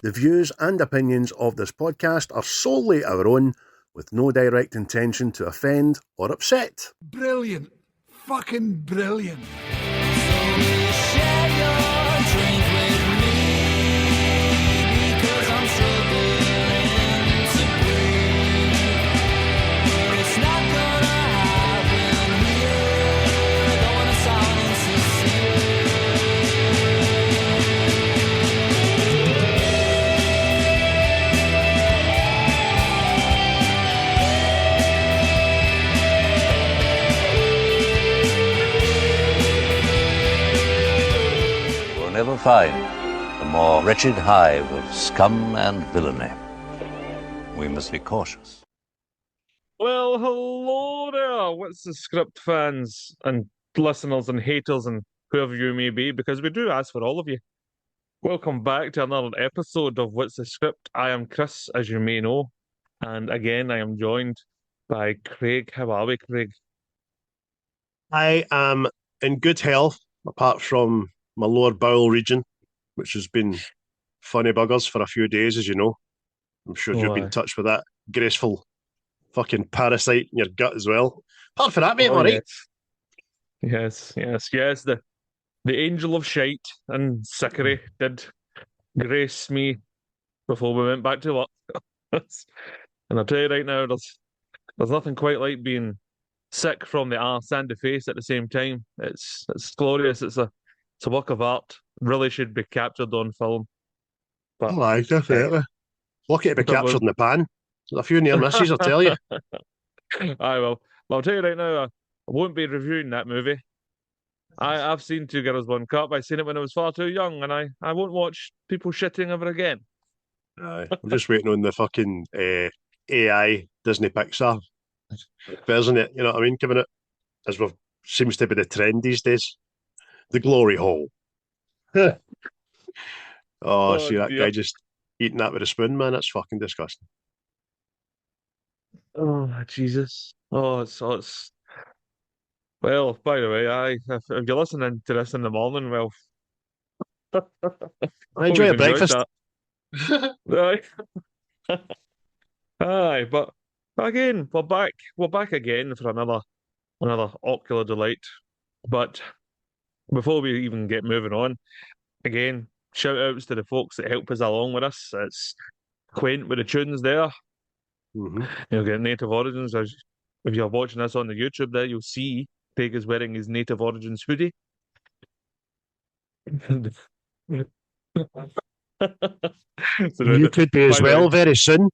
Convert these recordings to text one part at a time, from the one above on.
The views and opinions of this podcast are solely our own, with no direct intention to offend or upset. Brilliant. Fucking brilliant. Never find a more wretched hive of scum and villainy. We must be cautious. Well, hello there. What's the script fans and listeners and haters and whoever you may be, because we do ask for all of you. Welcome back to another episode of What's the Script. I am Chris, as you may know, and again I am joined by Craig. How are we, Craig? I am in good health, apart from my lower bowel region, which has been funny buggers for a few days, as you know. I'm sure you've been in touch with that graceful fucking parasite in your gut as well. Apart from that, mate, all right. Yes. The angel of shite and sickery did grace me before we went back to work. And I'll tell you right now, there's nothing quite like being sick from the arse and the face at the same time. It's glorious. It's a work of art. Really should be captured on film. But aye, definitely. Lucky to be captured in the pan. There's a few near misses, I'll tell you. Aye, well, I'll tell you right now, I won't be reviewing that movie. I've seen Two Girls, One Cup. I seen it when I was far too young, and I won't watch people shitting ever again. Aye, I'm just waiting on the fucking AI Disney Pixar version, you know what I mean? Giving it, as seems to be the trend these days. The Glory Hole. Oh, see that guy just eating that with a spoon, man. That's fucking disgusting. Oh, Jesus. Oh, it's well, by the way, if you're listening to this in the morning, well, I enjoy a breakfast. Aye. Aye, but again, we're back again for another ocular delight. But before we even get moving on, again, shout outs to the folks that help us along with us. It's Quaint with the tunes there. Mm-hmm. You'll get Native Origins. If you're watching this on the YouTube there, you'll see Craig is wearing his Native Origins hoodie. So you could be as well very soon.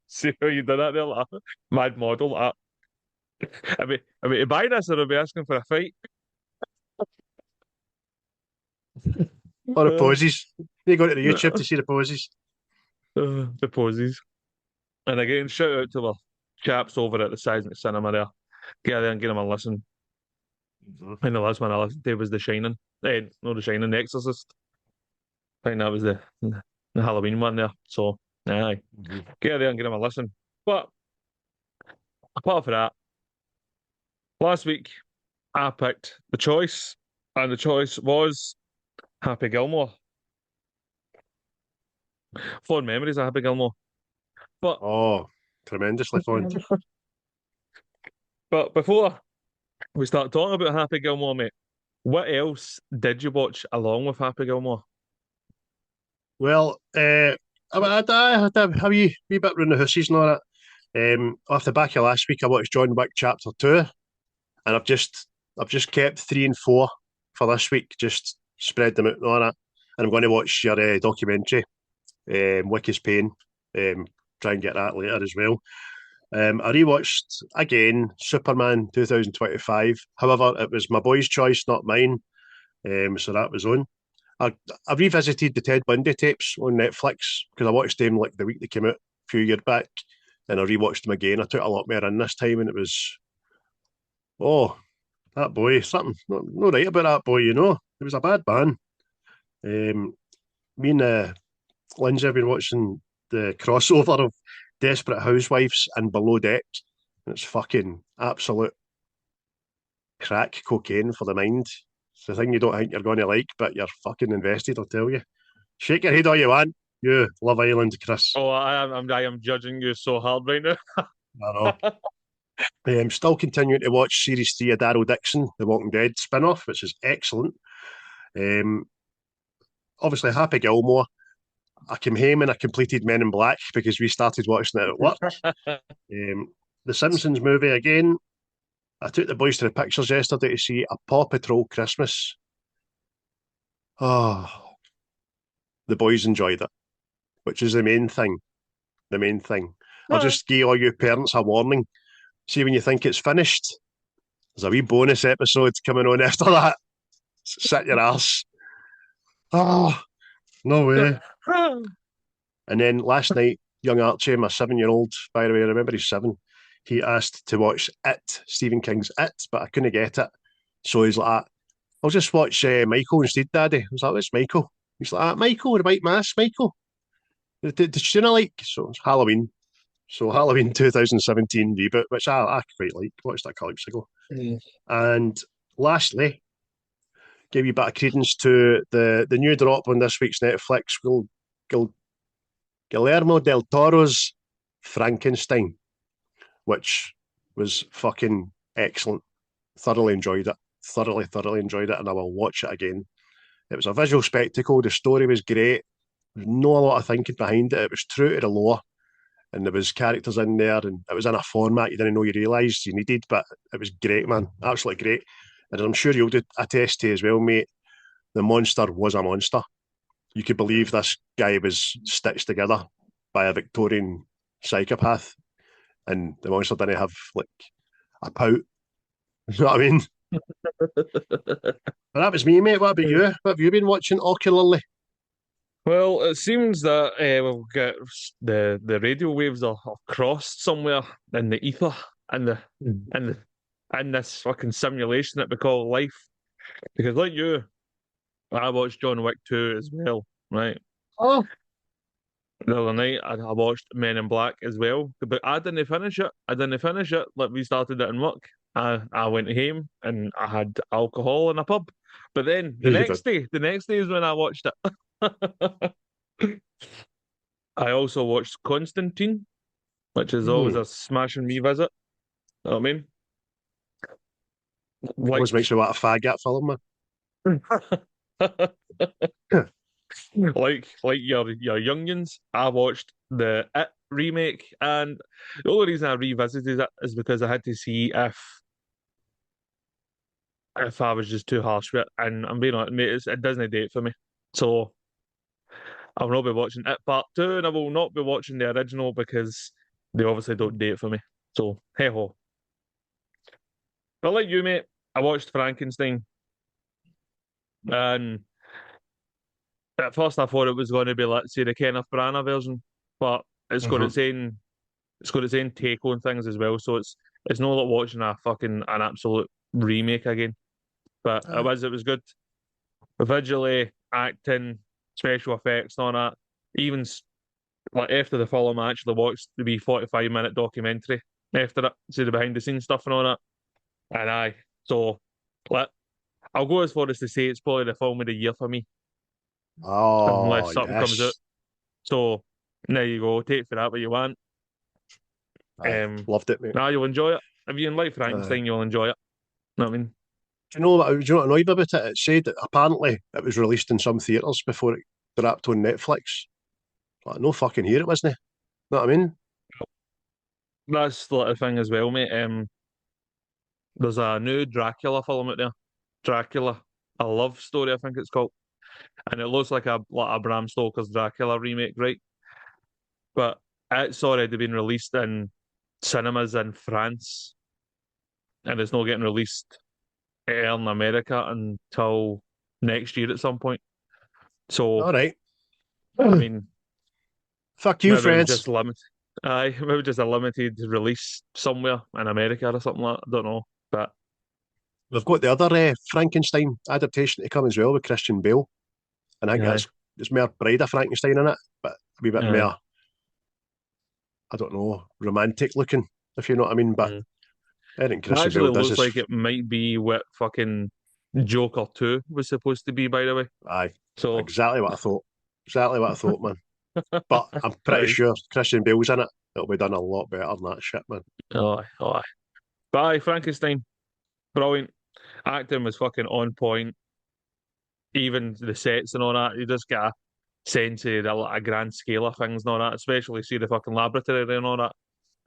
See how you did that there? Like, mad model. I mean, to buy this, or I'll be asking for a fight. Or the poses. You go to the YouTube to see the poses. The poses. And again, shout out to the chaps over at the Seismic Cinema there. Get there and get them a listen. Mm-hmm. And the last one I listened to was The Shining. No, The Shining, The Exorcist. I think that was the Halloween one there. So, aye. Mm-hmm. Get there and get them a listen. But, apart from that, last week I picked the choice, and the choice was Happy Gilmore. Fond memories of Happy Gilmore. But tremendously fond. But before we start talking about Happy Gilmore, mate, what else did you watch along with Happy Gilmore? Well, I had a wee bit around the houses and all that. Off the back of last week, I watched John Wick Chapter 2, and I've just kept 3 and 4 for this week, just spread them out and all that. And I'm going to watch your documentary, Wick is Pain. Try and get that later as well. I rewatched again Superman 2025. However, it was my boy's choice, not mine. So that was on. I revisited the Ted Bundy tapes on Netflix because I watched them like the week they came out a few years back, and I rewatched them again. I took a lot more in this time, and it was, that boy, something not right about that boy, you know. It was a bad man. Me and Lindsay have been watching the crossover of Desperate Housewives and Below Deck. It's fucking absolute crack cocaine for the mind. It's the thing you don't think you're going to like, but you're fucking invested, I'll tell you. Shake your head all you want. You, Love Island, Chris. Oh, I am judging you so hard right now. I know. I'm still continuing to watch Series 3 of Daryl Dixon, The Walking Dead spin off, which is excellent. Um, obviously, Happy Gilmore. I came home and I completed Men in Black because we started watching it at work. The Simpsons movie again. I took the boys to the pictures yesterday to see A Paw Patrol Christmas. Oh, the boys enjoyed it, which is the main thing. The main thing. I'll just give all you parents a warning. See, when you think it's finished, there's a wee bonus episode coming on after that. Sit your ass. Oh, no way. And then last night, young Archie, my 7-year-old, by the way, I remember he's 7, he asked to watch It, Stephen King's It, but I couldn't get it. So he's like, I'll just watch Michael instead, Daddy. I was like, what's Michael? He's like, Michael, the White Mask, Michael. Did you not like? So it's Halloween. So Halloween 2017 reboot, which I quite like. Watched that a couple weeks ago. And lastly, gave you a bit of credence to the new drop on this week's Netflix, Guillermo del Toro's Frankenstein, which was fucking excellent. Thoroughly enjoyed it. Thoroughly enjoyed it, and I will watch it again. It was a visual spectacle. The story was great. There's not a lot of thinking behind it. It was true to the law, and there was characters in there, and it was in a format you didn't know you realised you needed, but it was great, man. Absolutely great. And I'm sure you'll attest to as well, mate, the monster was a monster. You could believe this guy was stitched together by a Victorian psychopath, and the monster didn't have like a pout. You know what I mean? But that was me, mate. What about you? What have you been watching ocularly? Well, it seems that we'll get the radio waves are crossed somewhere in the ether and in this fucking simulation that we call life. Because like you, I watched John Wick 2 as well, right? Oh, The other night I watched Men in Black as well, but I didn't finish it. I didn't finish it. Like we started it in work. I went home and I had alcohol in a pub. But then the next day is when I watched it. I also watched Constantine, which is always a smashing revisit. You know what I mean? always makes me want a fag film, man. like your youngins, I watched the It remake, and the only reason I revisited it is because I had to see if I was just too harsh with it. And I'm being honest, mate, it doesn't date for me. So I will not be watching It Part 2, and I will not be watching the original because they obviously don't date for me. So hey ho. But like you, mate, I watched Frankenstein, and at first I thought it was going to be, let's say, the Kenneth Branagh version, but it's got its own take on things as well. So it's not like watching an absolute remake again. But it was good. Visually, acting, special effects, and all that. Even like after the film, I actually watched the wee 45-minute documentary after it, see the behind the scenes stuff and all that. And so like, I'll go as far as to say it's probably the film of the year for me, unless Oh, something comes out. yes. So there you go. Take for that what you want. Loved it, mate. You'll enjoy it. If you like Frankenstein, you'll enjoy it. Know what I mean? Do you know what annoyed me about it? It said that apparently it was released in some theatres before it dropped on Netflix. Like, no fucking here it wasn't. Know what I mean? That's the little thing as well, mate. There's a new Dracula film out there. Dracula, a love story, I think it's called, and it looks like a Bram Stoker's Dracula remake, right? But it's already been released in cinemas in France, and it's not getting released here in America until next year at some point. So, All right. I mean, Fuck you, maybe it was friends. just limited. Maybe just a limited release somewhere in America or something like that. I don't know, but We've got the other Frankenstein adaptation to come as well with Christian Bale. And I think yeah, there's more Bride of Frankenstein in it, but a wee bit yeah. more, I don't know, romantic looking, if you know what I mean. But I think It Christian actually Bale does looks this. like it might be what fucking Joker 2 was supposed to be, by the way. Aye, So exactly what I thought. exactly what I thought, man. But I'm pretty Right. sure Christian Bale's in it. It'll be done a lot better than that shit, man. Oh, oh. But aye, Frankenstein, brilliant. Acting was fucking on point. Even the sets and all that, you just get a sense of a grand scale of things and all that, especially see the fucking laboratory and all that.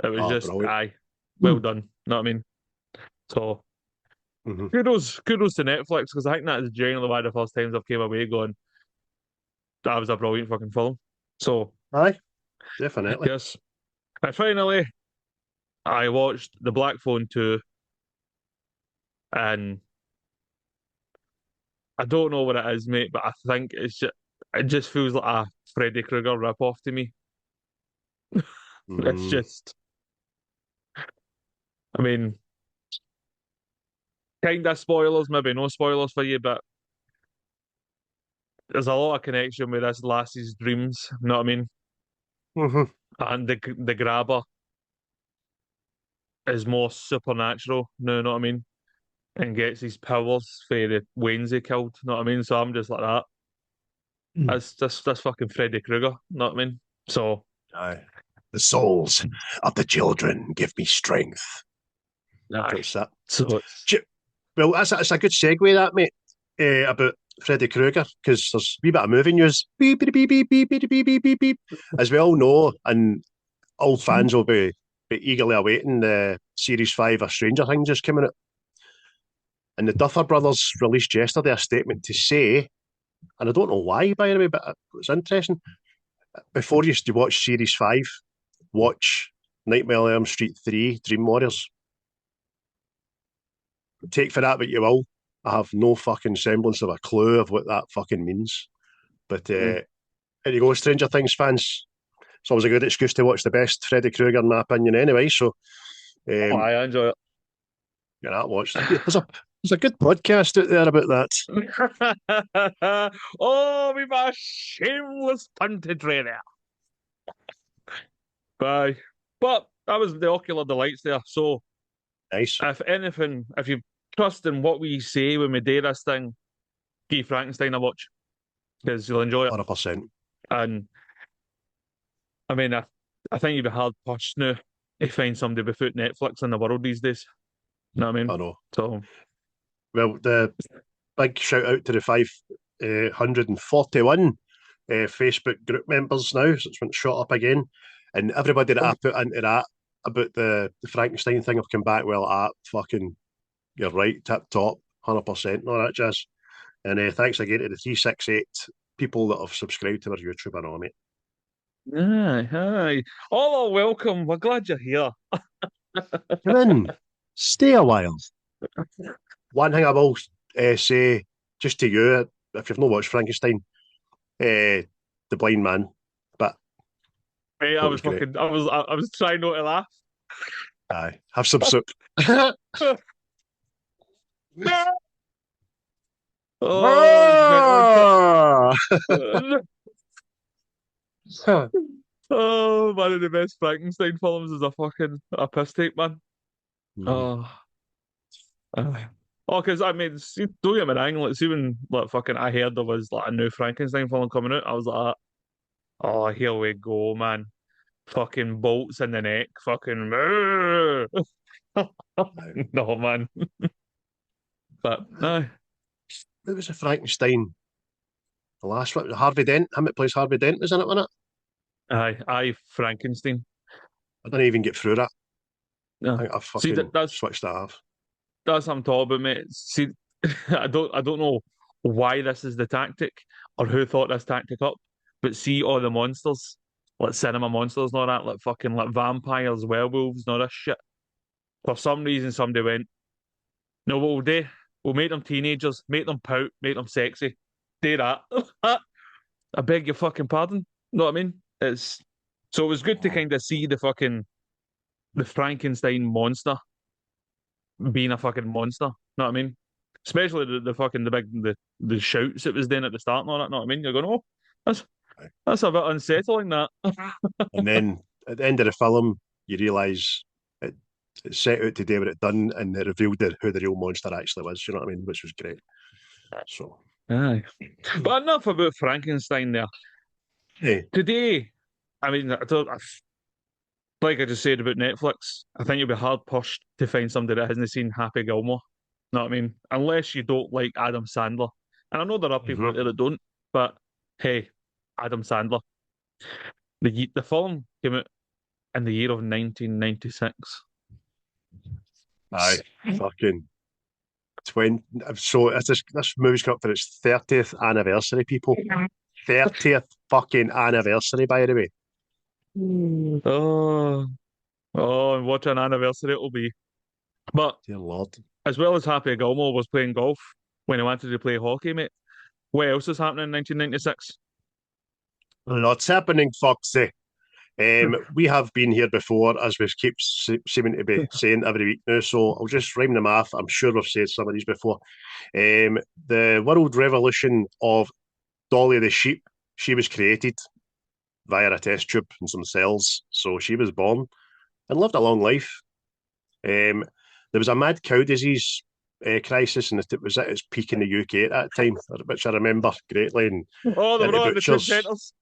It was Oh, just, brilliant. aye, well done. Know what I mean? So Mm-hmm. kudos to Netflix, because I think that is generally why the first times I've came away going, that was a brilliant fucking film. So Aye, definitely. yes. And finally, I watched The Black Phone 2, and I don't know what it is, mate, but I think it just feels like a Freddy Krueger rip-off to me. It's Mm. just, I mean, kind of spoilers, maybe no spoilers for you, but there's a lot of connection with this lassie's dreams, you know what I mean? Mm-hmm. And the grabber is more supernatural, you know what I mean? And gets his powers for the Waynes he killed, you know what I mean? So I'm just like that. That's fucking Freddy Krueger, you know what I mean? So, Aye. The souls of the children give me strength. aye. That's that. So it's, Well, that's a good segue, that, mate, about Freddy Krueger, because there's a wee bit of movie news. Beep, beep, beep, beep, beep, beep, beep, beep, beep, beep. As we all know, and all fans will be eagerly awaiting the Series 5 of Stranger Things just coming out. And the Duffer Brothers released yesterday a statement to say, and I don't know why, by the way, but it's interesting. Before you watch Series 5, watch Nightmare on Elm Street 3, Dream Warriors. Take for that what you will. I have no fucking semblance of a clue of what that fucking means. But there you go, Stranger Things fans. It's always a good excuse to watch the best Freddy Krueger, in my opinion, anyway. So, I enjoy it. get that watched. There's a good podcast out there about that. Oh, we've a shameless pun to try there. Bye. But that was the ocular delights there. So, Nice. if anything, if you trust in what we say when we do this thing, give Frankenstein a watch, because you'll enjoy it. 100%. And I mean, I think you'd be hard pushed now to find somebody without Netflix in the world these days. You know what I mean? I know. So, Well, the big shout out to the 541 Facebook group members now. So it's been shot up again. And everybody that I put into that about the Frankenstein thing have come back, well, fucking, you're right, tip top, 100%, and all that jazz. And thanks again to the 368 people that have subscribed to our YouTube and all, mate. aye, aye. All are welcome. We're glad you're here. Come in, stay a while. One thing I will say, just to you, if you've not watched Frankenstein, The Blind Man, but Hey, I that was was great. fucking, I was trying not to laugh. Aye, have some soup. Oh, Ah! oh, one of the best Frankenstein films is a piss take, man. Oh, oh, because I mean, see, don't get me wrong. Like, see when like fucking I heard there was like a new Frankenstein film coming out, I was like, oh, here we go, man. Fucking bolts in the neck, fucking. No, man. But no, It was a Frankenstein. The last one, Harvey Dent. Him that plays Harvey Dent was in it, wasn't it? aye, Frankenstein. I didn't even get through that. I Yeah. think I See, fucking switched that off. that's what I'm talking about, mate. See, I don't know why this is the tactic or who thought this tactic up, but see all the monsters, like cinema monsters and all that, like fucking like vampires, werewolves, and all this shit. For some reason, somebody went, no, what we'll do, we'll make them teenagers, make them pout, make them sexy. Do that. I beg your fucking pardon. Know what I mean? It's so it was good to kind of see the Frankenstein monster being a fucking monster. Know what I mean? Especially the fucking the shouts it was doing at the start and all that. Know what I mean? You're going, oh, that's a bit unsettling. That. And then at the end of the film, you realise it set out to do what it done, and it revealed who the real monster actually was. You know what I mean? Which was great. So, Aye. But enough about Frankenstein there. Hey. Today, I mean, like I just said about Netflix, I think you'll be hard pushed to find somebody that hasn't seen Happy Gilmore. Know what I mean? Unless you don't like Adam Sandler. And I know there are people out there Mm-hmm. that don't, but hey, Adam Sandler. The film came out in the year of 1996. Aye, fucking 20. So this movie's got for its 30th anniversary, people. 30th fucking anniversary, by the way. Oh, oh, and what an anniversary it'll be. But Dear Lord. as well as Happy Gilmore was playing golf when he wanted to play hockey, mate. What else is happening in 1996? Lots happening, Foxy. We have been here before, as we keep seeming to be saying every week now, so I'll just rhyme them off. I'm sure we've said some of these before. The world revolution of Dolly the sheep, she was created via a test tube and some cells. So she was born and lived a long life. Um, there was a mad cow disease crisis, and it was at its peak in the UK at that time, which I remember greatly. And Oh, they were into all in the tube butchers, centres.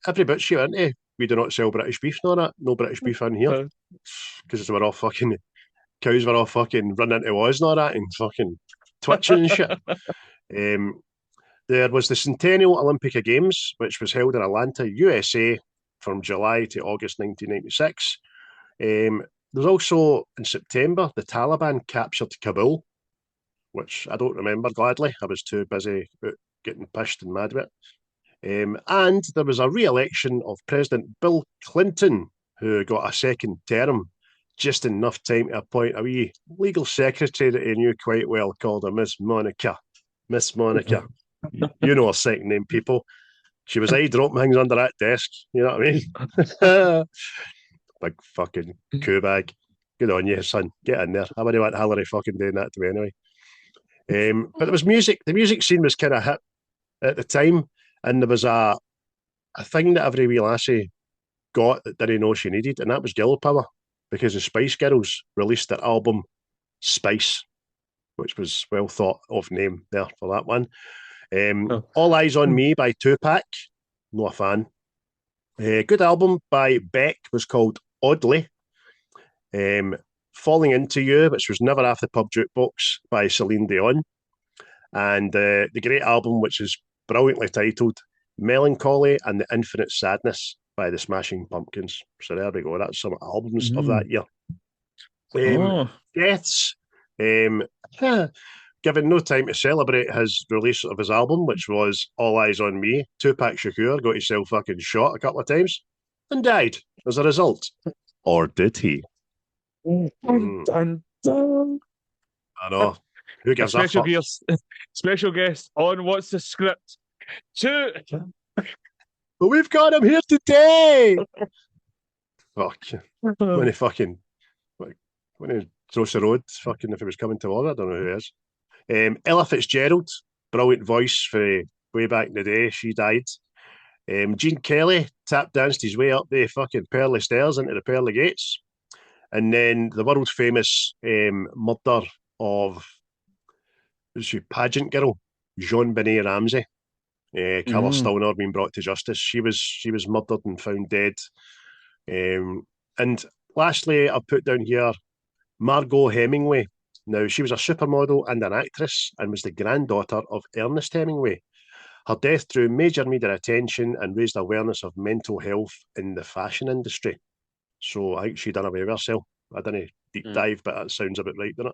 every butcher, isn't it? We do not sell British beef, no that. No British beef in here. Because we're all fucking cows were all fucking running into us and all that and fucking twitching and shit. Um, there was the Centennial Olympic Games, which was held in Atlanta, USA, from July to August 1996. There was also, in September, the Taliban captured Kabul, which I don't remember gladly. I was too busy getting pissed and mad with it. And there was a re-election of President Bill Clinton, who got a second term, just enough time to appoint a wee legal secretary that he knew quite well, called her Miss Monica. Miss Monica. You know her second name, people. She was dropping things under that desk. You know what I mean? Big fucking coup bag. Good on you, son. Get in there. I wouldn't want Hillary fucking doing that to me anyway. But there was music. The music scene was kind of hit at the time, and there was a thing that every wee lassie got that didn't know she needed, and that was girl power, because the Spice Girls released their album Spice, which was well thought of name there for that one. Oh. All Eyes on Me by Tupac, not a fan. Good album by Beck was called Oddly. Falling Into You, which was Never After Pub Jukebox by Celine Dion. And the great album, which is brilliantly titled Melancholy and the Infinite Sadness by the Smashing Pumpkins. So there we go. That's some albums of that year. Oh. Deaths. Given no time to celebrate his release of his album, which was All Eyes on Me, Tupac Shakur got himself fucking shot a couple of times and died as a result. Or did he? Dun, dun. I know. Who gives a fuck? Special guest on What's the Script? But we've got him here today. Fuck. When he fucking when he throws the road, fucking if he was coming to order, I don't know who he is. Ella Fitzgerald, brilliant voice for way back in the day. She died. Gene Kelly tap danced his way up the fucking pearly stairs into the pearly gates. And then the world famous murder of pageant girl, Jean Benet Ramsey. Carla still not been brought to justice. She was murdered and found dead. And lastly, I've put down here Margot Hemingway. Now, she was a supermodel and an actress and was the granddaughter of Ernest Hemingway. Her death drew major media attention and raised awareness of mental health in the fashion industry. So I think she done away with herself. I didn't deep dive, but that sounds about right, doesn't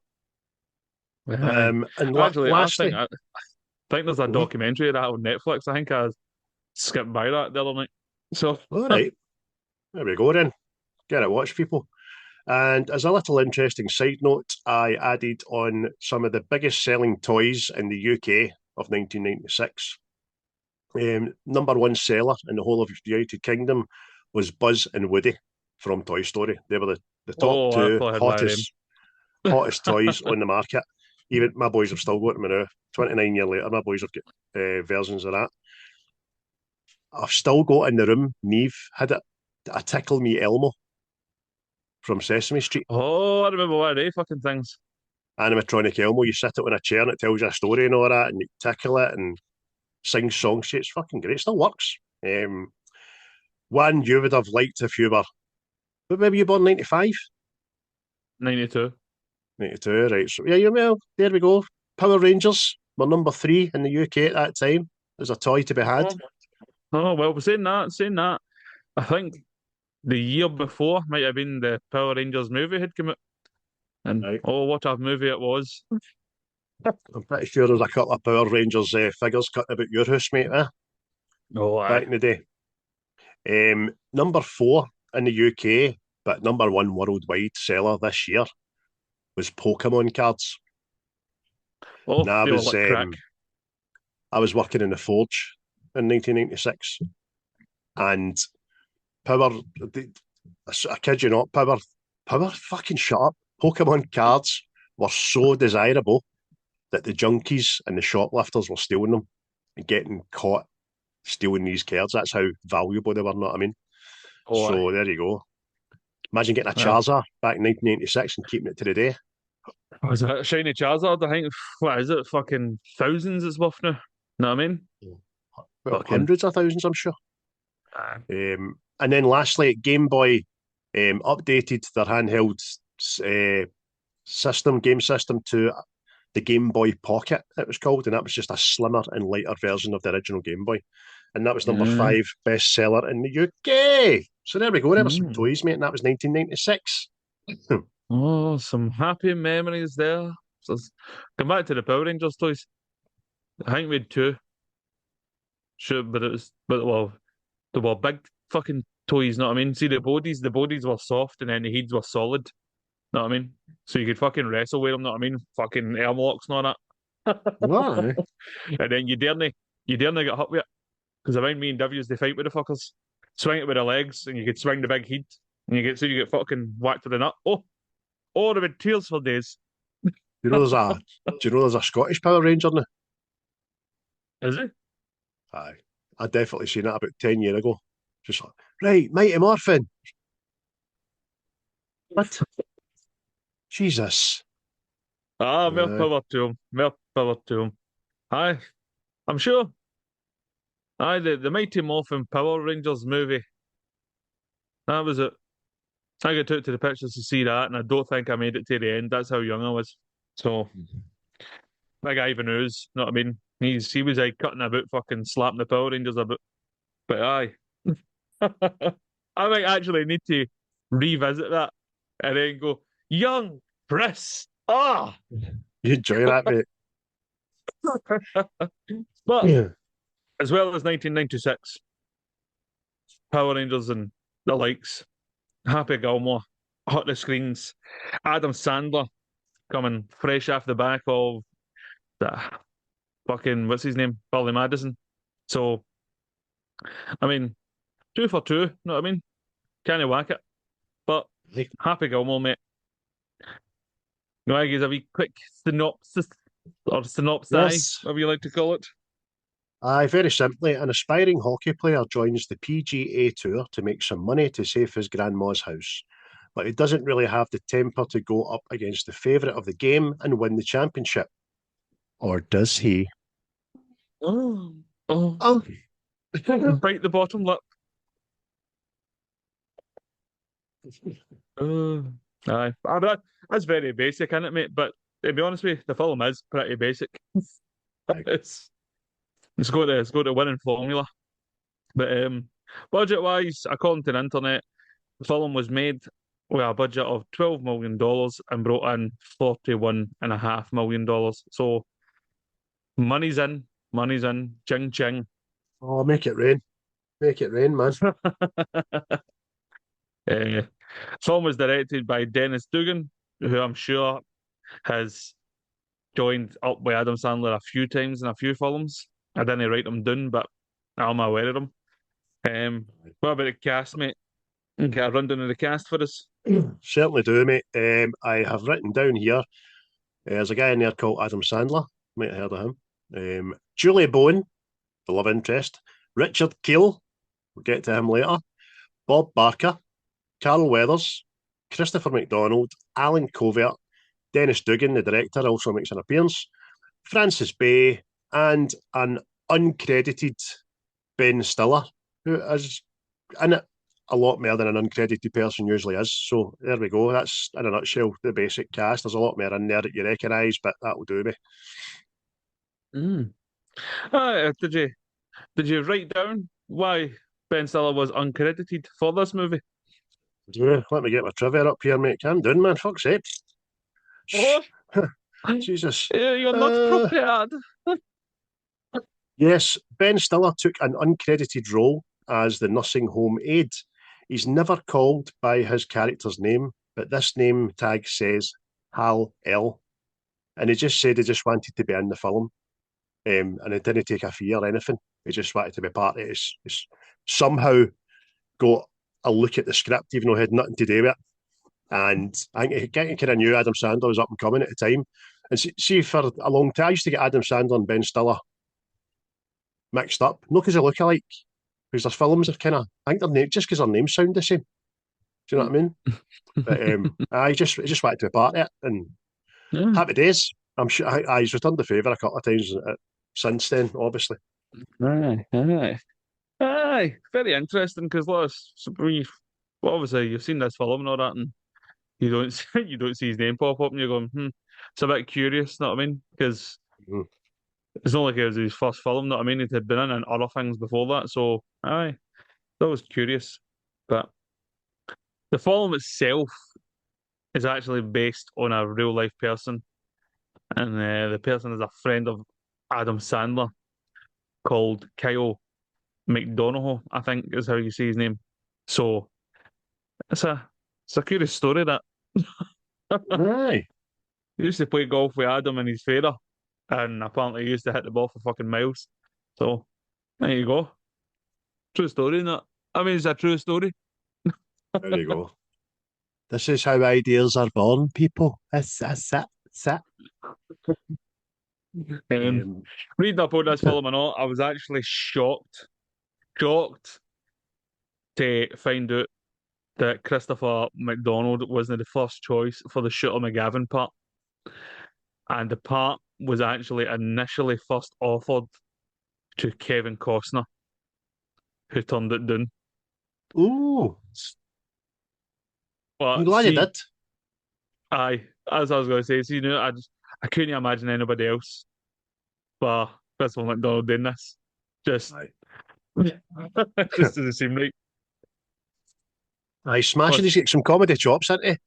it? And Actually, lastly, I think there's a documentary of that on Netflix. I think I skipped by that the other night. So, all right, there we go then. Get it, watch people. And as a little interesting side note, I added on some of the biggest selling toys in the UK of 1996. Number one seller in the whole of the United Kingdom was Buzz and Woody from Toy Story. They were the top two hottest toys on the market. Even my boys have still got them now. 29 years later, my boys have got versions of that. I've still got in the room, Neve had it, a Tickle Me Elmo from Sesame Street. Oh, I remember one of they fucking things. Animatronic Elmo, you sit it on a chair and it tells you a story and all that, and you tickle it and sing songs. It's fucking great. It still works. One you would have liked if you were, but maybe you born 95? 92. 92, right. So, yeah, well, there we go. Power Rangers were number 3 in the UK at that time. There's a toy to be had. Oh, well, we're saying that. I think the year before might have been the Power Rangers movie had come out. And Right. oh, what a movie it was. I'm pretty sure there's a couple of Power Rangers figures cutting about your house, mate, Oh, back in the day. Number 4 in the UK, but number 1 worldwide seller this year was Pokemon cards. Oh, Now, they were like crack. I was working in the Forge in 1996, and Power, I kid you not, Power, fucking shut up. Pokemon cards were so desirable that the junkies and the shoplifters were stealing them and getting caught stealing these cards. That's how valuable they were, know what I mean? Oh, So there you go. Imagine getting a yeah. Charizard back in 1986 and keeping it to the day. Was it a shiny Charizard? I think, what is it? Fucking thousands it's worth now. Know what I mean? Well, Fucking. hundreds of thousands, I'm sure. Ah. And then lastly, Game Boy updated their handheld game system to the Game Boy Pocket, it was called, and that was just a slimmer and lighter version of the original Game Boy. And that was number 5 bestseller in the UK. So there we go. There were some toys, mate, and that was 1996. Oh, some happy memories there. So come back to the Power Rangers toys. I think we had 2. Sure, well, they were big fucking toys, know what I mean? See the bodies were soft and then the heads were solid. Know what I mean? So you could fucking wrestle with them, know what I mean? Fucking arm locks and all that. Why? And then you daren't get hit with it. Because around me and W's, they fight with the fuckers. Swing it with the legs and you could swing the big head. And you get fucking whacked with the nut. Oh, there been tears for days. Do you know there's a Scottish Power Ranger now? Is it? Aye. I definitely seen it about 10 years ago. Just like, right, Mighty Morphin. What? Jesus. More power to him. More power to him. Aye, I'm sure. Aye, the Mighty Morphin Power Rangers movie. That was it. I got took to the pictures to see that, and I don't think I made it to the end. That's how young I was. So, big Ivan Ooze, know what I mean? He was like cutting about, fucking slapping the Power Rangers a bit. But aye. I might actually need to revisit that and then go, young Chris. Ah! You enjoy that, mate? But Yeah. as well as 1996, Power Rangers and the likes, Happy Gilmore, hot the screens, Adam Sandler coming fresh off the back of that fucking, what's his name? Billy Madison. So, I mean, 2 for 2, know what I mean? Can't whack it. But Happy Gilmore, mate. No, I guess a wee quick synopsis or synopsis, Yes. whatever you like to call it. Aye, very simply, an aspiring hockey player joins the PGA Tour to make some money to save his grandma's house. But he doesn't really have the temper to go up against the favourite of the game and win the championship. Or does he? Oh. Oh. Bite the bottom lip. Aye. That's very basic, isn't it, mate? But to be honest with you, the film is pretty basic. It's got a winning formula. But budget wise, according to the internet, the film was made with a budget of $12 million and brought in $41.5 million. So money's in, ching ching. Oh, make it rain. Make it rain, man. Film was directed by Dennis Dugan, who I'm sure has joined up with Adam Sandler a few times in a few films. I didn't write them down, but I'm aware of them. What about the cast, mate? Get a rundown of the cast for us. Certainly do, mate. I have written down here, there's a guy in there called Adam Sandler. Might have heard of him. Julie Bowen, the love interest. Richard Kiel, we'll get to him later. Bob Barker, Carol Weathers, Christopher McDonald, Alan Covert, Dennis Dugan, the director, also makes an appearance. Francis Bay, and an uncredited Ben Stiller who is in it a lot more than an uncredited person usually is. So there we go. That's in a nutshell the basic cast. There's a lot more in there that you recognise, but that'll do me. Mm. Did you write down why Ben Stiller was uncredited for this movie? Yeah, let me get my trivia up here, mate. Calm down, man. Fuck's sake. Oh, Jesus. you're not prepared. Yes, Ben Stiller took an uncredited role as the nursing home aide. He's never called by his character's name, but this name tag says Hal L. And he just said he just wanted to be in the film. And he didn't take a fee or anything. He just wanted to be part of it. He's somehow got a look at the script, even though he had nothing to do with it. And I think he kind of knew Adam Sandler was up and coming at the time. And see, for a long time, I used to get Adam Sandler and Ben Stiller mixed up. Not because they look alike, because their films are kind of, I think their name, just because their names sound the same. Do you know what I mean? But I just wanted to be part of it. And Yeah. happy days. I'm sure he's returned the favour a couple of times since then, obviously. Aye. Very interesting because obviously you've seen this film and all that, and you don't you don't see his name pop up, and you're going, It's a bit curious, know what I mean? Because Mhm. it's not like it was his first film, know what I mean? He had been in other things before that, so aye, that was curious. But the film itself is actually based on a real life person, and the person is a friend of Adam Sandler called Kiel McDonald, I think is how you say his name. So it's a curious story that Aye. he used to play golf with Adam and his father, and apparently he used to hit the ball for fucking miles. So there you go. True story, is I mean, it's a true story. There you go. This is how ideas are born, people. That's it. That's it. Um, Reading up on this film and all, I was actually shocked to find out that Christopher McDonald wasn't the first choice for the Shooter McGavin part. And the part was actually initially first offered to Kevin Costner, who turned it down. Ooh, I'm But glad you see, did. as I was going to say, see, I couldn't imagine anybody else but Christopher McDonald doing this. Just, Aye. just doesn't seem right. Aye, smashing. Plus, He's got some comedy chops, isn't he?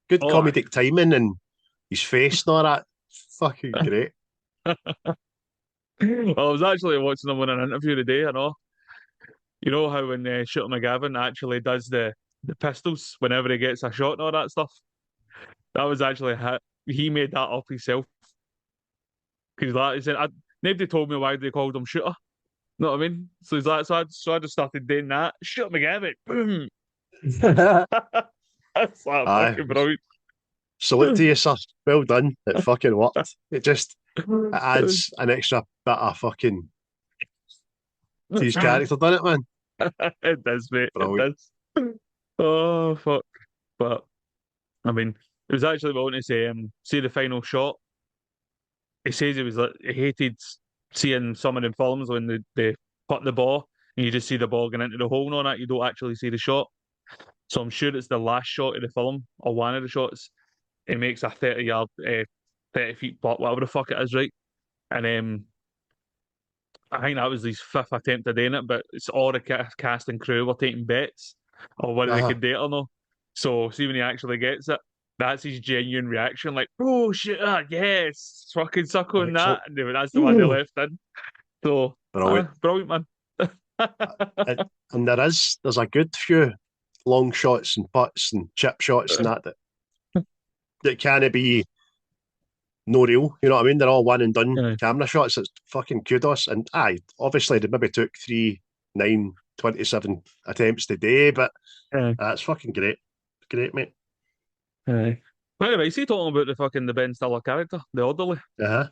Good oh, comedic timing and his face and all that. Fucking great. I was actually watching him in an interview today, and all. You know how when Shooter McGavin actually does the pistols whenever he gets a shot and all that stuff? That was actually he made that up himself. Because like he said, nobody told me why they called him Shooter. Know what I mean? So he's like, so I just started doing that. Shooter McGavin, boom. That's like Aye. fucking brilliant. Salute to you, sir. Well done. It fucking worked. It adds an extra bit of fucking to his character, doesn't it, man? It does, mate. Brilliant. It does. Oh fuck! But I mean, it was actually wanting to say, see the final shot. He says he hated seeing some of the films when they put the ball and you just see the ball going into the hole and all that. You don't actually see the shot. So I'm sure it's the last shot of the film or one of the shots. It makes a 30-yard, 30 feet putt, whatever the fuck it is, right? And I think that was his fifth attempt at doing it, but it's all the cast and crew were taking bets on whether they Uh-huh. could do it or not. So see when he actually gets it, that's his genuine reaction, like, oh shit, yes, fucking suckling Excellent. that. And that's the one they left in. So Brilliant. brilliant, man. And there's a good few long shots and putts and chip shots and that can't be no real. You know what I mean? They're all one and done Yeah. camera shots. It's fucking kudos. And obviously they maybe took 3, 9, 27 attempts today, but that's fucking great. Great, mate. Aye. Anyway, is he talking about the Ben Stiller character, the orderly? Uh-huh.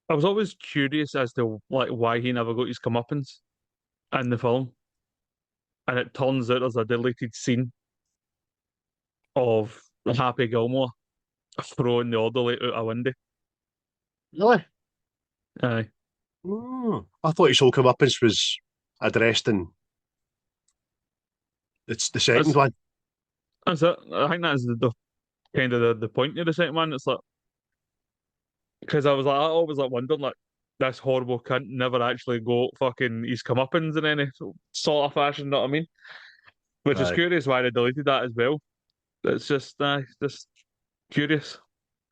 I was always curious as to like why he never got his comeuppance in the film, and it turns out there's a deleted scene of Happy Gilmore throwing the orderly out a window. Really? Aye, I thought his whole comeuppance was addressed in it's the second That's one. that's it. I think that's the kind of the point of the second one. It's like because I always like wondering like this horrible cunt never actually got fucking his comeuppance in any sort of fashion. You know what I mean? Which is Aye, curious why they deleted that as well. It's just curious,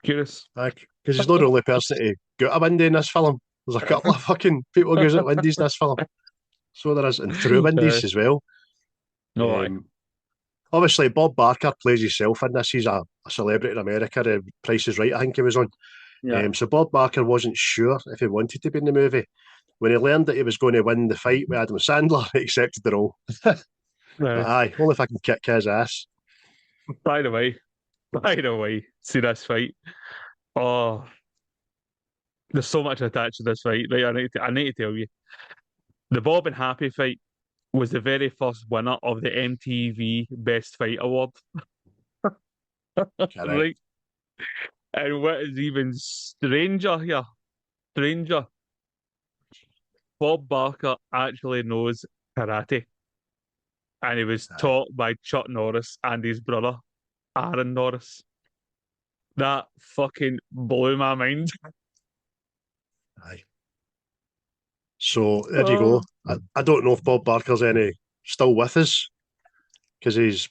curious. aye, because he's not the only person to go out a windy in this film. There's a couple of fucking people goes out windies in this film. So there is, and through windies as well. No, aye. Um, Obviously, Bob Barker plays himself in this. He's a celebrity in America. Price is Right, I think he was on. Yeah. So Bob Barker wasn't sure if he wanted to be in the movie. When he learned that he was going to win the fight with Adam Sandler, he accepted the role. But Aye. aye, only if I can kick his ass. By the way, see this fight. Oh, there's so much attached to this fight. Right, I need to tell you, the Bob and Happy fight was the very first winner of the MTV Best Fight Award. Correct. Right, and what is even stranger, Bob Barker actually knows karate, and he was Aye, taught by Chuck Norris and his brother Aaron Norris. That fucking blew my mind. aye. So there you Oh, go. I don't know if Bob Barker's any still with us because he's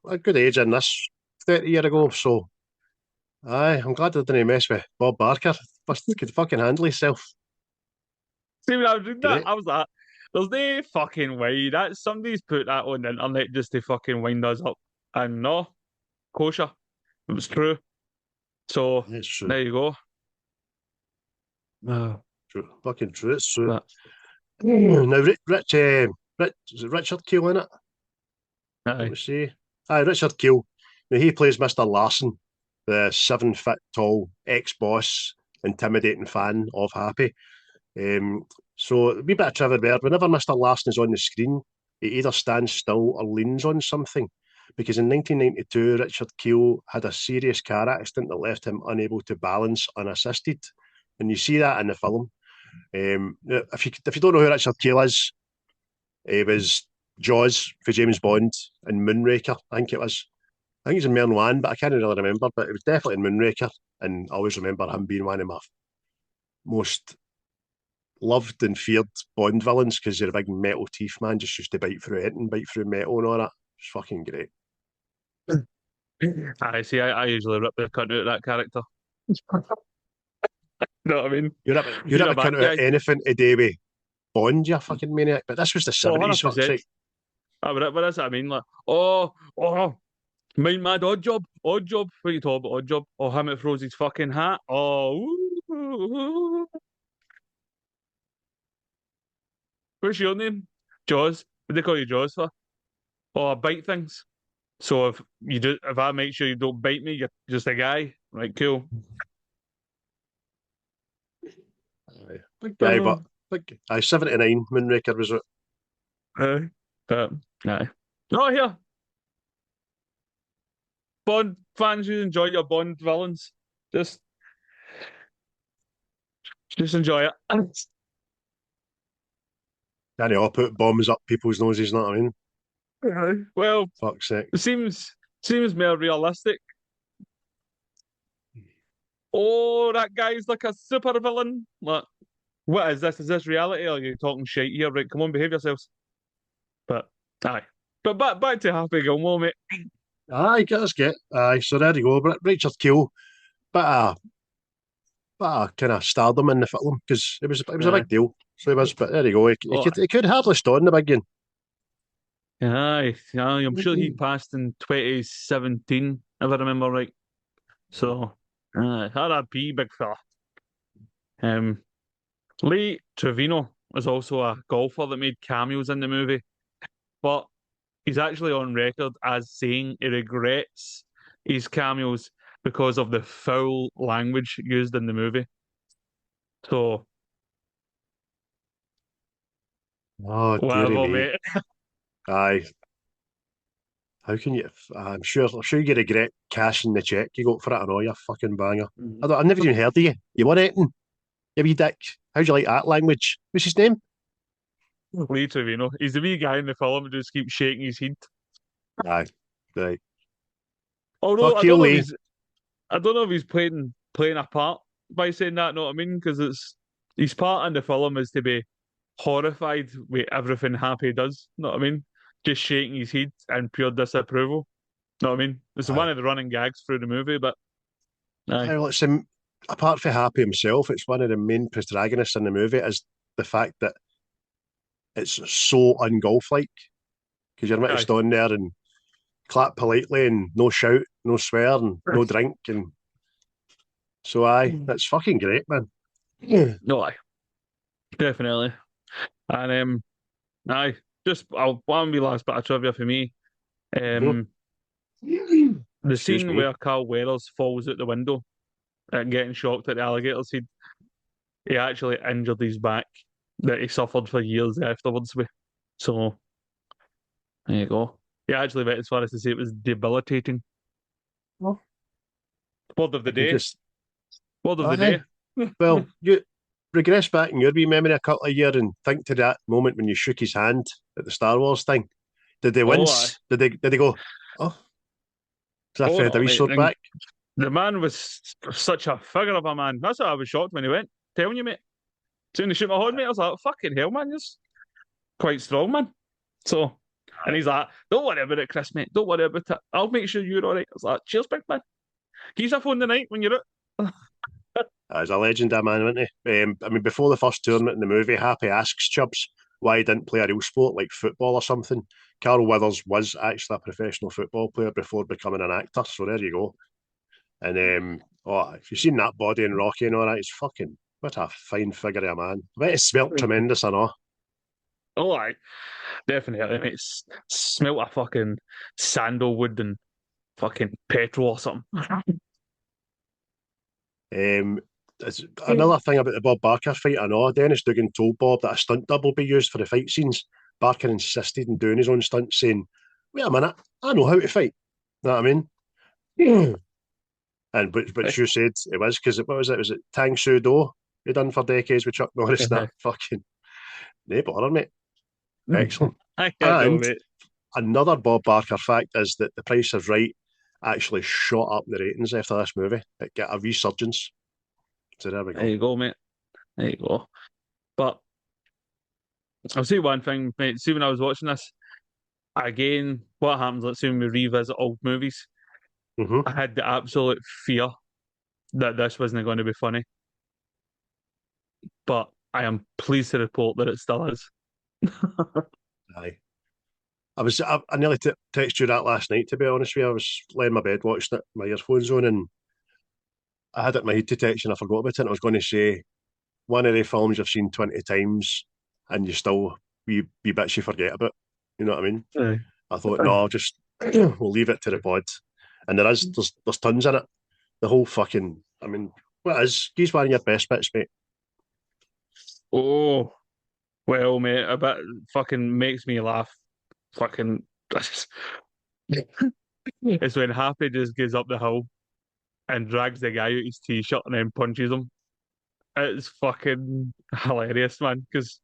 a good age in this 30 year ago. So aye, I'm glad I didn't mess with Bob Barker. Must could fucking handle himself. see, when I was reading that, Great. I was like, there's no fucking way that somebody's put that on the internet just to fucking wind us up. And no, kosher. It was true. So It's true. there you go. True. Fucking true. It's true. But, Now, is it Richard Kiel in it? Let aye. me see. Aye, Richard Kiel. Now, he plays Mr. Larson, the 7 foot tall ex boss, intimidating fan of Happy. So, a wee bit of trivia there. Whenever Mr. Larson is on the screen, he either stands still or leans on something. Because in 1992, Richard Kiel had a serious car accident that left him unable to balance unassisted. And you see that in the film. If you don't know who Richard Kiel is, he was Jaws for James Bond and Moonraker. I think it was. I think he's in Mern One, but I can't really remember. But it was definitely in Moonraker, and I always remember him being one of my most loved and feared Bond villains because they're a big metal teeth man, just used to bite through it and bite through metal and all that. It's fucking great. I see. I usually rip the cunt out of that character. You know what I mean? You're You're up a to count bad out guy. anything today with Bond, you fucking maniac. But this was the Oh, 70s, fuck's 100%. sake. But that's what I mean. Like, mind mad odd job. What are you talking about, odd job? Oh, him it throws his fucking hat. Oh, ooh. What's your name? Jaws. What do they call you, Jaws for? Oh, I bite things. So if I make sure you don't bite me, you're just a guy. Right, cool. Aye. Big guy, but big. Aye, 79 Moonraker was it. Uh, aye. Oh, here. Bond fans who enjoy your Bond villains. Just just enjoy it. Can't all put bombs up people's noses, you know what I mean? Aye. Well, Fuck's sake. it seems more realistic. Oh, that guy's like a super villain. Like, what is this? Is this reality? Or are you talking shit here? Right, come on, behave yourselves. But aye. But back to Happy Gilmore, mate. Aye, get us get. Aye, so there you go. But Richard Kiel, bit of kind of stardom in the film because it was a Aye. big deal. So he was, but there you go. Oh, He could hardly stand the big one. aye. I'm sure he passed in 2017, if I remember right. So, RIP, big fella. Lee Trevino is also a golfer that made cameos in the movie, but he's actually on record as saying he regrets his cameos because of the foul language used in the movie. So, Oh, dearie whatever, me. mate. Aye. How can you? I'm sure you regret cashing the check you got for it and all, you fucking banger. I've never even heard of you. You won anything? You wee dick. How'd you like that language? What's his name? Lee Trevino. He's the wee guy in the film who just keeps shaking his head. Aye, right. Although Fuck you, Lee. I don't know if he's playing a part by saying that. Know what I mean? Because it's his part in the film is to be horrified with everything Happy does. Know what I mean? Just shaking his head in pure disapproval. Know what I mean? It's one Aye. of the running gags through the movie, but aye. Well, apart from Happy himself, it's one of the main protagonists in the movie is the fact that it's so un-golf like because you're meant to Aye. stand there and clap politely and no shout, no swear, and no drink, and so aye, that's fucking great, man. No, aye. Definitely. And aye. Just one wee last bit of trivia for me. Mhm. The Excuse scene me. where Carl Weathers falls out the window and getting shocked at the alligators, he actually injured his back that he suffered for years afterwards with. So there you go. He actually went as far as to say it was debilitating. Well, Word of the I can day. just Word of the aye. day. Well, you regress back in your wee memory a couple of years and think to that moment when you shook his hand at the Star Wars thing. Did they Oh, aye. wince? Did they go? Oh, is that Oh Fred a no, wee mate. sword back? The man was such a figure of a man. That's why I was shocked when he went. Telling you, mate. Soon as he shoot my horn, mate, I was like, fucking hell, man, you're quite strong, man. So, and he's like, don't worry about it, Chris, mate. Don't worry about it. I'll make sure you're all right. I was like, cheers, big man. He's a phone tonight when you're out. As a legend, that man, wasn't he? I mean, before the first tournament in the movie, Happy asks Chubbs why he didn't play a real sport like football or something. Carl Withers was actually a professional football player before becoming an actor, so there you go. And if you've seen that body in Rocky and all that, he's fucking what a fine figure of a man. I bet he smelt tremendous and all. Oh, I definitely, mate. Smelt a fucking sandalwood and fucking petrol or something. Um, another thing about the Bob Barker fight, I know Dennis Dugan told Bob that a stunt double be used for the fight scenes. Barker insisted on doing his own stunts, saying, "Wait a minute, I know how to fight." You know what I mean? And which you said it was because what was it? Was it Tang Soo Do he done for decades with Chuck Norris? That fucking no bother, mate. Excellent. I can't know, And mate. another Bob Barker fact is that The Price is Right actually shot up the ratings after this movie. It got a resurgence. So there we There go. you go, mate. There you go. But I'll say one thing, mate. See, when I was watching this, again, what happens, let's say when we revisit old movies, Mm-hmm. I had the absolute fear that this wasn't going to be funny. But I am pleased to report that it still is. Aye. I nearly texted you that last night, to be honest with you. I was laying in my bed watching it, my earphones on, and I had it in my head to text you and I forgot about it. And I was going to say, one of the films you've seen 20 times and you still, wee bits you forget about. You know what I mean? Aye. I thought, no, I'll just, we'll leave it to the pod. And there's tons in it. The whole fucking, I mean, what is, he's one of your best bits, mate. Oh, well, mate, a bit fucking makes me laugh. Fucking, it's when Happy just goes up the hill and drags the guy out his t-shirt and then punches him. It's fucking hilarious, man. Because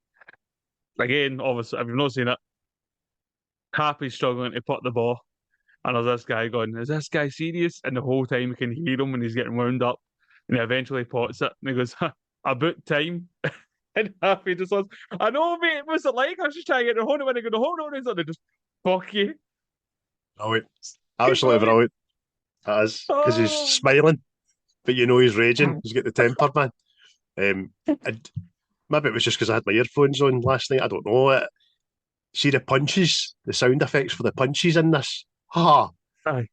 again, obviously, if you've not seen it, Happy's struggling to put the ball, and there's this guy going, "Is this guy serious?" And the whole time you can hear him when he's getting wound up, and he eventually pots it, and he goes, "About time." And Happy just says, "I know, mate. What's it like? I was just trying to get the horn when I go, the horn is on it. Just fuck you." Brilliant. Absolutely brilliant. That is. Because he's Oh. smiling, but you know he's raging. He's got the temper, man. Maybe it was just because I had my earphones on last night. I don't know. See the punches, the sound effects for the punches in this. Ha! Aye.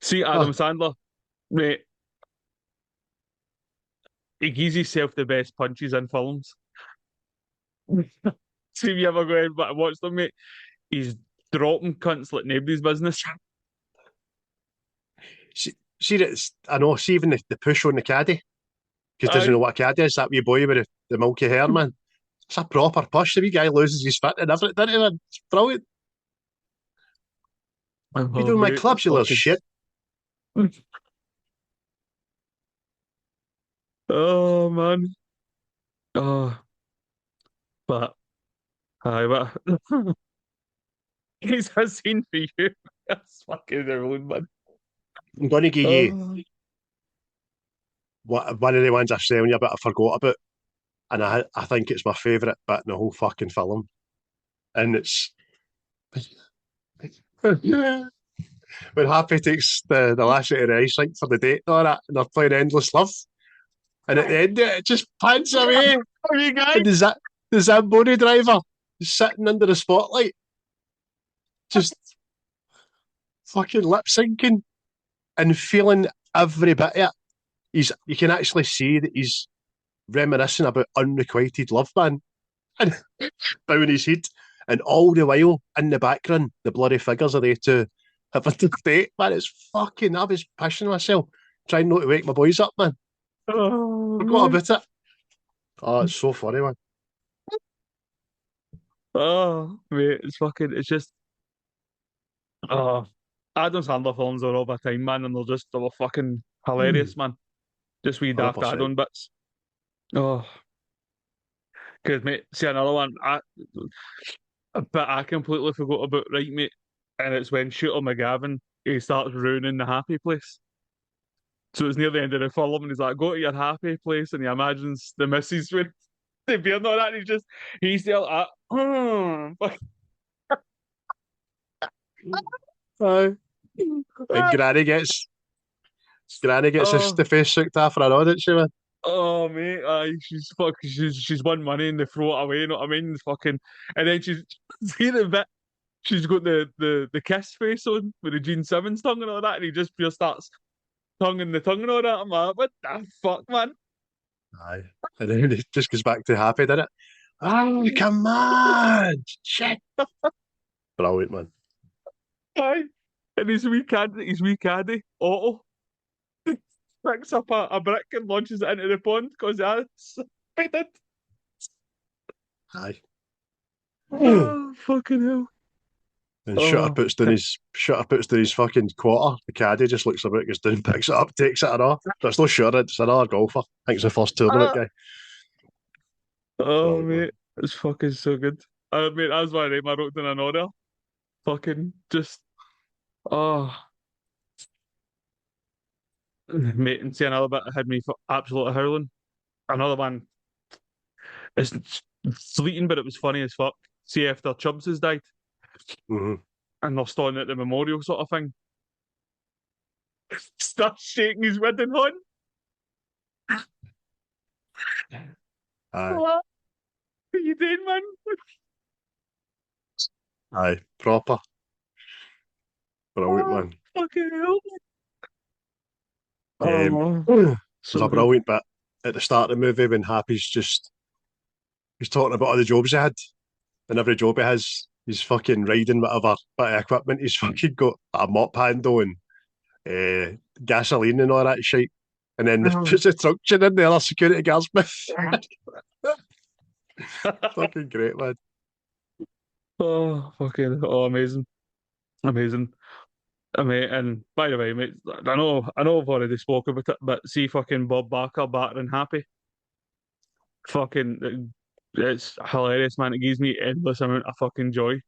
See Adam Sandler, mate. He gives himself the best punches in films. See if you ever go in but watch them, mate. He's dropping cunts like nobody's business. See that? I know. See even the push on the caddy because doesn't Aye. know what a caddy is. That wee boy with the milky hair, man. It's a proper push. The wee guy loses his fit and everything, doesn't he, man? It's brilliant. You doing my Mate, clubs, you little fucking- shit. Oh man. Oh, but but he's a scene for you. That's fucking everyone, man. I'm going to give you Oh, one of the ones I've said you, but I forgot about, and I think it's my favourite bit in the whole fucking film, and it's when Happy takes the lass out of the ice rink for the date and all that, and they're playing Endless Love, and at the end of it, it just pans away, are you guys? and the Zamboni driver is sitting under the spotlight, just fucking lip syncing and feeling every bit of it. You can actually see that he's reminiscing about unrequited love, man, and down his head, and all the while in the background, the bloody figures of they two having to date, man. It's fucking. I was pissing myself trying not to wake my boys up, man. Oh, Forgot man. about it. Oh, it's so funny, man. Oh, mate, it's just, oh, Adam Sandler films are all the time, man, and they were fucking hilarious, man. Just wee daft 100%. add-on bits. Oh, because, mate, see another one, but I completely forgot about, right, mate, and it's when Shooter McGavin, he starts ruining the happy place. So it's near the end of the film, and he's like, "Go to your happy place," and he imagines the missus with the beer and all that, and he's still at, Aye. And Granny gets oh, the face soaked off for an audience, man. oh, mate, she's won money and they throw it away, you know what I mean? Fucking, and then she's see the bit, she's got the kiss face on with the Gene Simmons tongue and all that, and he just pure starts tonguing the tongue and all that. I'm like, what the fuck, man? Aye. And then it just goes back to happy, doesn't it? Oh, come on! Shit! Brilliant, man. Aye. And his wee caddy, Otto, picks up a brick and launches it into the pond because that's I did. Aye. Oh, fucking hell. And Oh, Shutter puts down his fucking quarter. The caddy just looks about, goes down, picks it up, takes it and all. But it's no Shutter, it's another golfer. I think it's the first tournament ah, guy. oh, Brilliant, man. mate, it's fucking so good. Mate, that was my name I wrote in an order. Fucking just, oh, mate, and see another bit that had me absolutely howling. Another one, it's fleeting, but it was funny as fuck. See, after Chubbs has died Mm-hmm. and they're standing at the memorial sort of thing, starts shaking his wedding horn. Aye. What are you doing, man? Aye. Proper. Brilliant, Oh, man. fucking hell. Um, Oh, there's so a good. brilliant bit at the start of the movie when he's talking about all the jobs he had, and every job he has, he's fucking riding whatever bit of equipment he's fucking got, a mop handle and gasoline and all that shit. And then Oh. puts the truck chin in the other security guard's mouth. Fucking great, man. Oh, fucking, oh, amazing. Amazing. I mean, and by the way, mate, I know I've already spoke about it, but see fucking Bob Barker battering Happy. Fucking, it's hilarious, man. It gives me endless amount of fucking joy.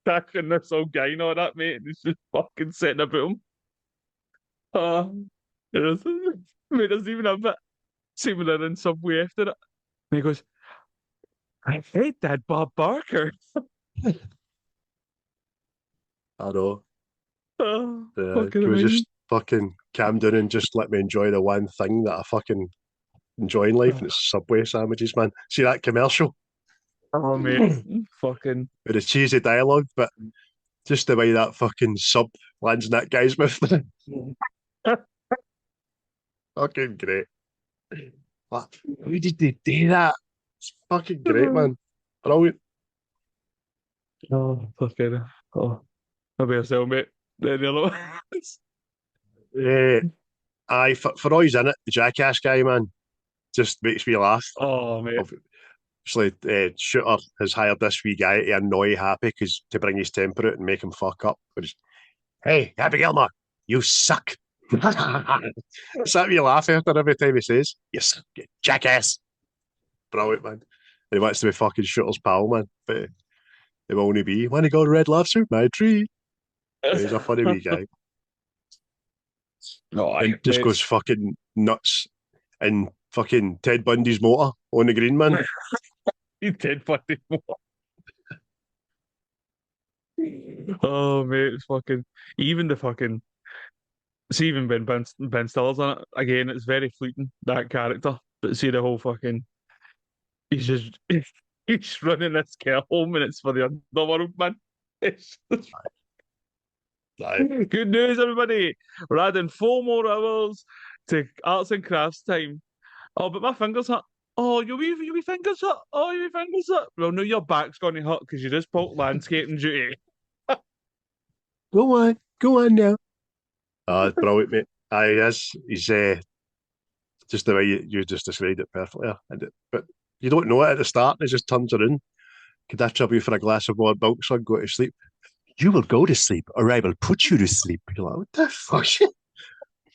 Stacking this old guy and all that, mate, and it's just fucking sitting about him. There's, mate, there's even a bit, see when they're in Subway after it. And he goes, I hate that Bob Barker. I know. Fucking Can we amazing. just fucking calm down and just let me enjoy the one thing that I fucking enjoy in life, and it's Subway sandwiches, man. See that commercial Oh, mate, with fucking. the cheesy dialogue, but just the way that fucking sub lands in that guy's mouth. Fucking great. What? How did they do that? It's fucking great, man. Brilliant. Oh, fucking. Oh, I'll be a cell, mate. Then the other one. Uh, aye, for all he's in it, the jackass guy, man, just makes me laugh. Oh, mate. Obviously, Shooter has hired this wee guy to annoy Happy to bring his temper out and make him fuck up. Hey, Happy Gilmore, you suck. Is that what you laugh after every time he says, "Yes, you jackass"? Brilliant, man. And he wants to be fucking Shooter's pal, man. But he will only be, when he got red lobster, my tree. He's a funny wee guy. No, And just goes fucking nuts in fucking Ted Bundy's motor on the green, man. he did fucking Oh mate, it's fucking even the fucking see even Ben Stiller's on it again. It's very fleeting that character, but see the whole fucking he's just he's running this care home and it's for the underworld, man. It's good news, everybody. We're adding 4 more hours to arts and crafts time. Oh, but my fingers hurt. Oh, your wee fingers hurt. Oh, your wee fingers hurt. Well, no, your back's going to hurt because you just pulled landscaping duty. Go on now. It's brilliant, mate. Aye, he is. He's just the way you just described it perfectly. But you don't know it at the start. He just turns around. Could I trouble you for a glass of warm milk so I can go to sleep? You will go to sleep, or I will put you to sleep. You're like, what the fuck? What's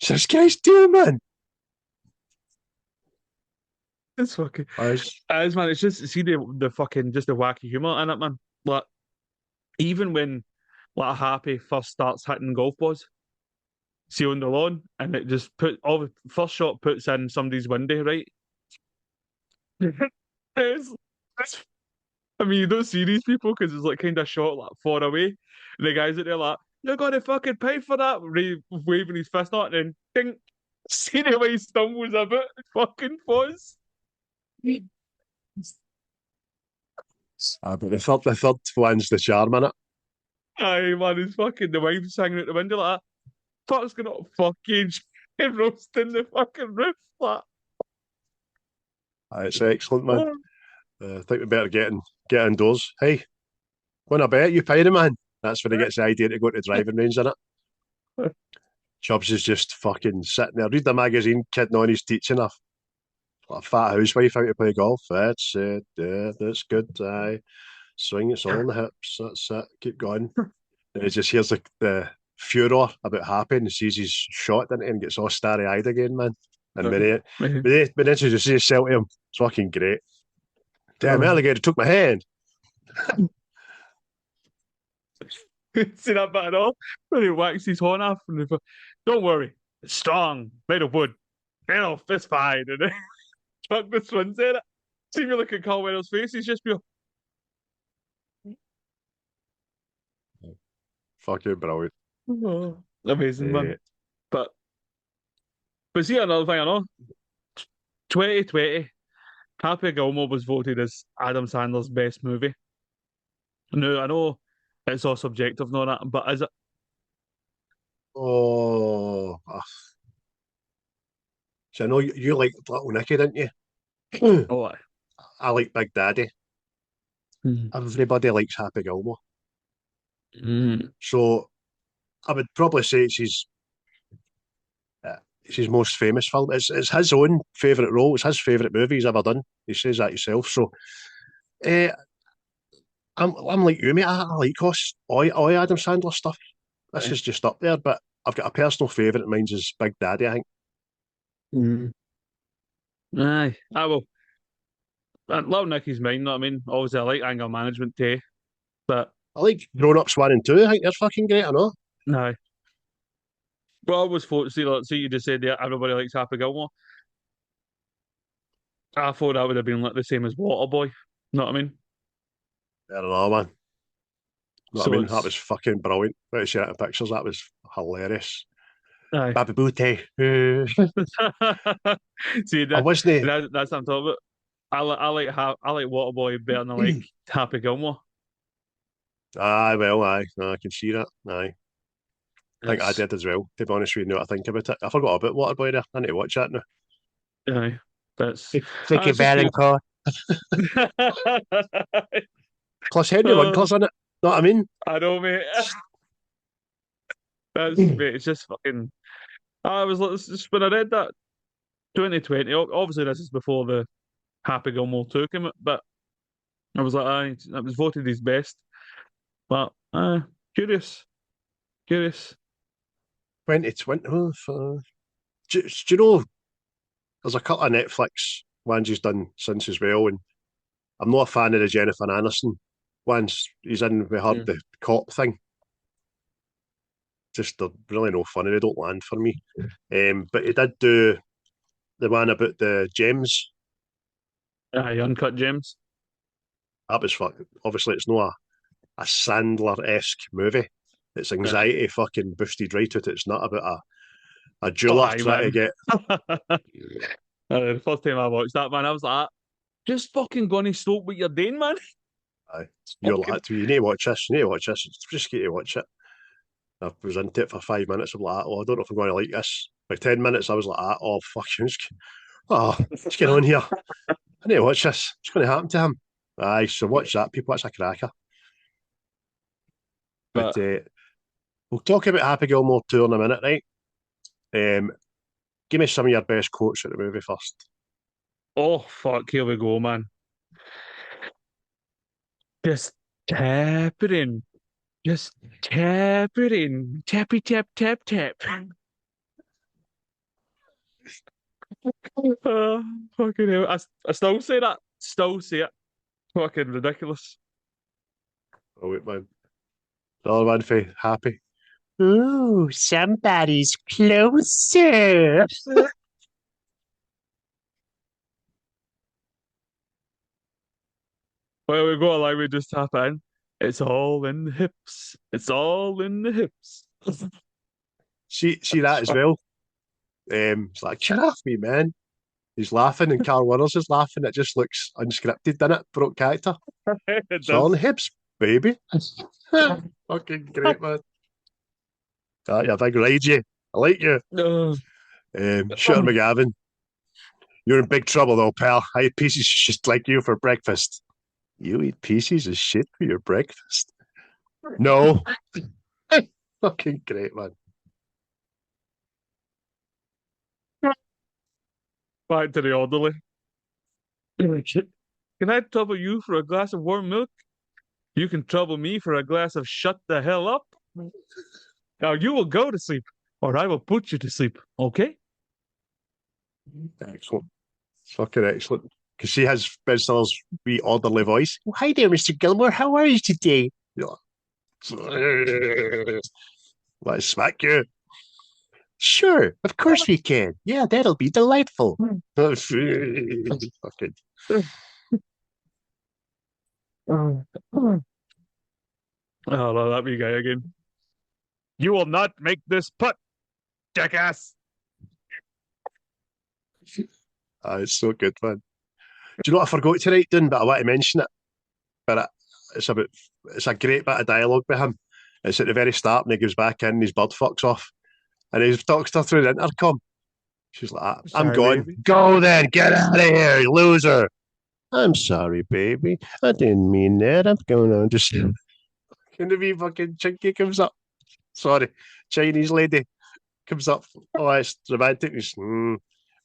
this guy's doing, man? It's fucking. As Man, it's just see the fucking just the wacky humor in it, man. Like even when like Happy first starts hitting golf balls, see on the lawn, and it just put all the first shot puts in somebody's window, right? It's I mean, you don't see these people because it's like kind of shot like far away. And the guys out there like, you're gonna fucking pay for that, waving his fist out, and then ding, see the way he stumbles a bit, fucking falls. but the third one's the charm in it. Aye, man, it's fucking the wife's hanging out the window like that. Fuck's gonna fucking roasting the fucking roof, like. It's excellent, man. I think we better get indoors. Hey, when I bet you pay the man. That's when he gets the idea to go to the driving range, in it. Chubbs is just fucking sitting there, read the magazine, kidding on his teaching off. Like a fat housewife out to play golf. That's it. Yeah, that's good. Aye. Swing, it's all on the hips. That's it. Keep going. And he just hears the furor about Happy and sees he's shot into him and gets all starry eyed again, man. And when he introduces himself to him, it's fucking great. Damn, alligator took my hand. See that bit at all? When he whacks his horn off and don't worry, it's strong, made of wood. It's fine. And then Chuck the swings in it. See me look at Carl Weddell's face, he's just be Fucking brilliant. amazing, man. But see another thing I know. 2020, Happy Gilmore was voted as Adam Sandler's best movie. No, I know it's all subjective and all that, but is it? Oh, so I know you like Little Nicky, didn't you? Oh, I like Big Daddy. Everybody likes Happy Gilmore. So I would probably say it's his most famous film. It's his own favourite role. It's his favourite movie he's ever done. He says that himself. So I'm like you, mate. I like all Adam Sandler stuff. This is just up there, but I've got a personal favourite. Mine's is Big Daddy, I think. Aye, I will. Little Nicky's mine, you know what I mean? Obviously, I like anger management too, but I like Grown Ups 1 and 2. I think they're fucking great, I know. no. Well, I always thought, see, you just said that everybody likes Happy Gilmore. I thought that would have been like the same as Waterboy. You know what I mean? I don't know, man. You know So what I mean? That was fucking brilliant. Right to see it in pictures. That was hilarious. aye. Baby Booty. See, I wasn't. that's what I'm talking about. I like Waterboy better than I like Happy Gilmore. Aye, well, aye. No, I can see that. Aye. I think I It's- did as well, to be honest with you, now I think about it. I forgot about Waterboy there. I need to watch that now. Aye, that's Vicky it's just Barrington. Plus Henry Winkler's in it. Know what I mean? I know, mate. That's mate. It's just fucking. I was like, just when I read that 2020. Obviously, this is before the Happy Gilmore 2 came out, but I was like, aye, that was voted his best. But curious. 2020. Do you know there's a couple of Netflix ones he's done since as well, and I'm not a fan of the Jennifer Aniston ones he's in with her, the cop thing. Just they're really no funny. They don't land for me. But he did do the one about the gems. Uncut Gems. That was obviously it's not a Sandler-esque movie. It's anxiety fucking boosted right out. It's not about a jeweler trying to get. The first time I watched that, man, I was like, just fucking gonna stop what you're doing, man. You're like, you need to watch this. You need to watch this. Just get to watch it. I was into it for 5 minutes. I'm like, oh, I don't know if I'm going to like this. By 10 minutes, I was like, oh, fuck you. Let's get on here. I need to watch this. What's going to happen to him? Aye, so watch that, people. That's a cracker. But we'll talk about Happy Gilmore 2 in a minute, right? Give me some of your best quotes at the movie first. Oh, fuck, here we go, man. Just tap it in. Just tap it in. Tappy tap tap tap. Fucking hell. I still say that. Still say it. Fucking ridiculous. Oh, wait, man. The other one for Happy. Ooh, somebody's closer. Well, we go along, we just tap in. It's all in the hips. It's all in the hips. See that as well. It's like, get off me, man. He's laughing and Carl Weathers is laughing. It just looks unscripted, doesn't it? Broke character. It's all in the hips, baby. Fucking great, man. You're a big ride, you. I like you. Shooter McGavin. You're in big trouble, though, pal. I eat pieces of shit like you for breakfast. You eat pieces of shit for your breakfast? No. Fucking great, man. Back to the orderly. Can I trouble you for a glass of warm milk? You can trouble me for a glass of shut the hell up. Now you will go to sleep, or I will put you to sleep, okay? Excellent. Fucking excellent. Because she has Ben Stiller's wee orderly voice. Oh, hi there, Mr. Gilmore. How are you today? Let's smack you. Sure, of course we can. Yeah, that'll be delightful. Fucking. Oh, no, that wee guy again. You will not make this putt, jackass. It's so good, man. Do you know what I forgot to write down, but I want to mention it. But it's a great bit of dialogue with him. It's at the very start, and he goes back in, and his bird fucks off, and he talks to her through the intercom. She's like, "I'm gone. Baby. Go then, get out of here, you loser." I'm sorry, baby. I didn't mean that. I'm going on to sleep. Can the wee fucking chinky comes up? Sorry, Chinese lady comes up. Oh, it's romantic.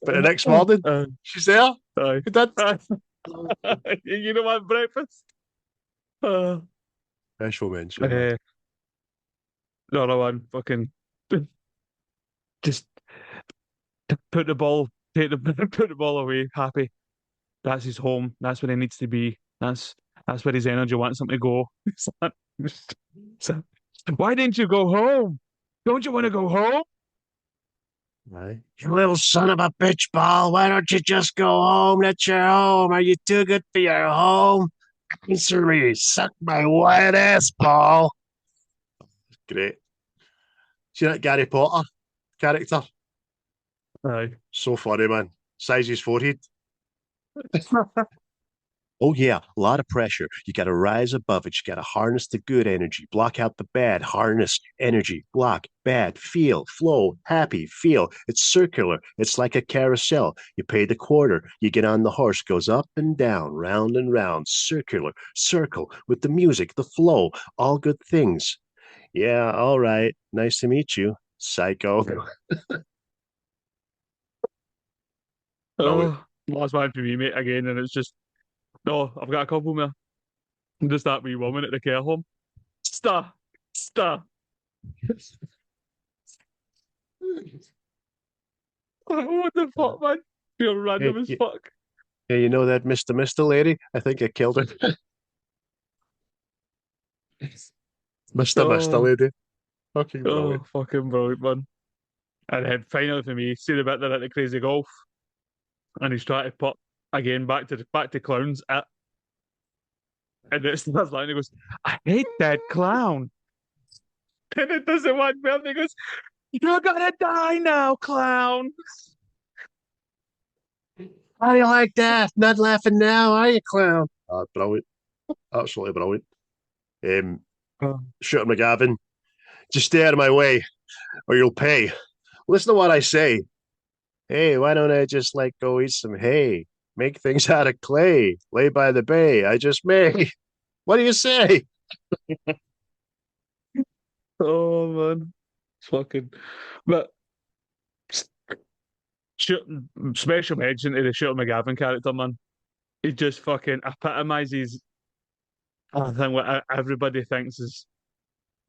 But the next morning, she's there. Who did? You know what, breakfast? Special mention. No, one fucking just put the ball, put the ball away. Happy. That's his home. That's where he needs to be. That's where his energy wants him to go. Why didn't you go home? Don't you want to go home? Right. You little son of a bitch, Paul. Why don't you just go home? That's your home. Are you too good for your home? Answer me. Suck my white ass, Paul. Great. See that Gary Potter character? Aye. So funny, man. Size his forehead. Oh, yeah, a lot of pressure. You got to rise above it. You got to harness the good energy, block out the bad, harness energy, block, bad, feel, flow, happy, feel. It's circular. It's like a carousel. You pay the quarter. You get on the horse, goes up and down, round and round, circular, circle with the music, the flow, all good things. Yeah, all right. Nice to meet you, psycho. Last one for me, mate, again, and it's just, no, I've got a couple more. Just that wee woman at the care home. Star. What the fuck, man? You're random as Yeah, fuck. yeah, you know that Mr. lady? I think I killed her. Mr. Oh, lady. Fucking brilliant. fucking brilliant, man. And then finally for me, see the bit there at the crazy golf, and he's trying to put again back to clowns at, and it's that's line. He goes, "I hate that clown," and it doesn't want well. He goes, "You're gonna die now, clown." How do you like that? Not laughing now, are you, clown? Brilliant. Absolutely brilliant. Oh. Shooter McGavin, just stay out of my way or you'll pay. Listen to what I say. Hey, why don't I just like go eat some hay? Make things out of clay. Lay by the bay. I just may. What do you say? Oh man, it's fucking. But shoot, special mention to the Shooter McGavin character, man. He just fucking epitomizes a thing what everybody thinks is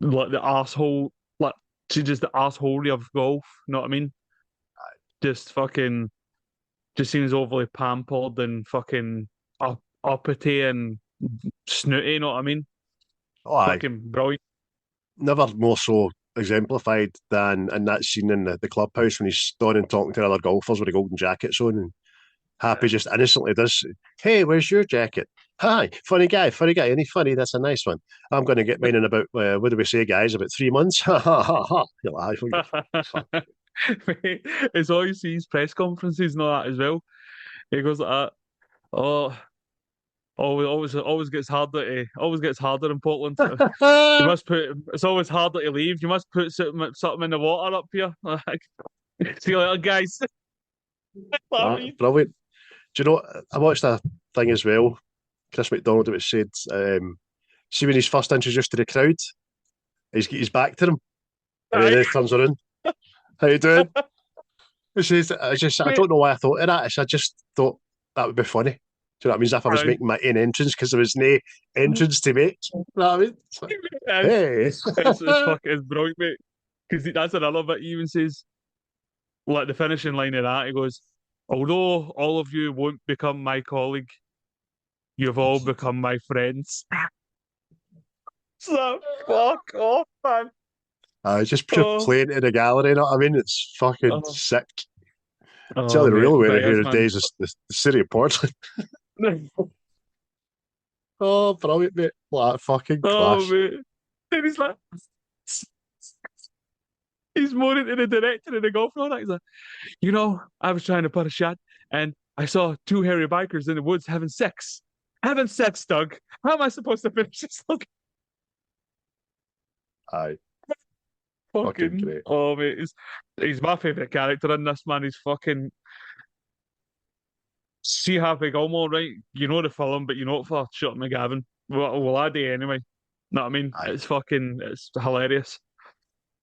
like the asshole, like she's just the assholery of golf. You know what I mean? Just fucking, just seems overly pampered and fucking uppity and snooty. You know what I mean? Oh, I Fucking brilliant. never more so exemplified than in that scene in the clubhouse when he's standing talking to other golfers with the golden jackets on, and Happy just innocently does, hey, where's your jacket? Hi, funny guy, funny guy. Any funny? That's a nice one. I'm going to get mine in about, what do we say, guys? About 3 months? Ha ha ha ha. You're like, fuck. Mate, it's all you see is press conferences and all that as well. He goes like that. Oh, always gets harder in Portland. You must put. It's always harder to leave. You must put something in the water up here. Like, see you later, guys. Brilliant. Do you know, I watched a thing as well, Chris McDonald, it was said, see when he's first introduced to the crowd, he's got his back to them, and then he turns around. How you doing? He says, I Mate, don't know why I thought of that. I just thought that would be funny. Do you know what I mean? As if I was aye. making my own entrance because there was no entrance to make. You know what I mean? It's like, hey. It's brilliant, mate. Because that's another bit. He even says, like the finishing line of that. He goes, "Although all of you won't become my colleague, you've all become my friends." So fuck off, man. Just pure Oh, playing to the gallery, you know what I mean? It's fucking oh, sick. Tell oh, you the mate, real way but to yes, hear man. days is the city of Portland. Oh, brilliant, mate. Like, fucking Oh, class. mate. Then he's like, he's more into the director of the golf and all that. He's like, I was trying to put a shot and I saw two hairy bikers in the woods having sex. Having sex, Doug. How am I supposed to finish this? Aye, fucking Fucking, great. oh, mate. He's my favourite character in this, man. He's fucking. See Happy Gilmore, right? You know the film, but you know it for Shot McGavin. Well, I do anyway. Know what I mean? Aye, It's hilarious.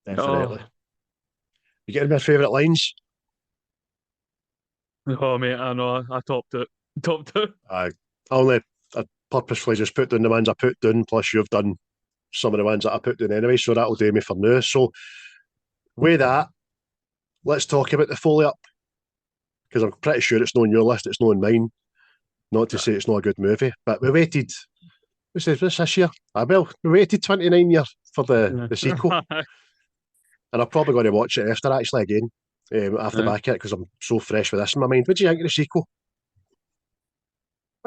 definitely. Oh, You getting my favourite lines? oh, mate, I know. I topped it. Topped it. I only I purposefully just put down the ones I put down, plus you've done some of the ones that I put down anyway, so that'll do me for now. So, with that, let's talk about the Foley Up, because I'm pretty sure it's not on your list, it's not on mine. Not to say it's not a good movie, but we waited, what's this year? Well, we waited 29 years for the sequel, and I'm probably going to watch it after actually again, after Aye. back it, because I'm so fresh with this in my mind. What do you think of the sequel?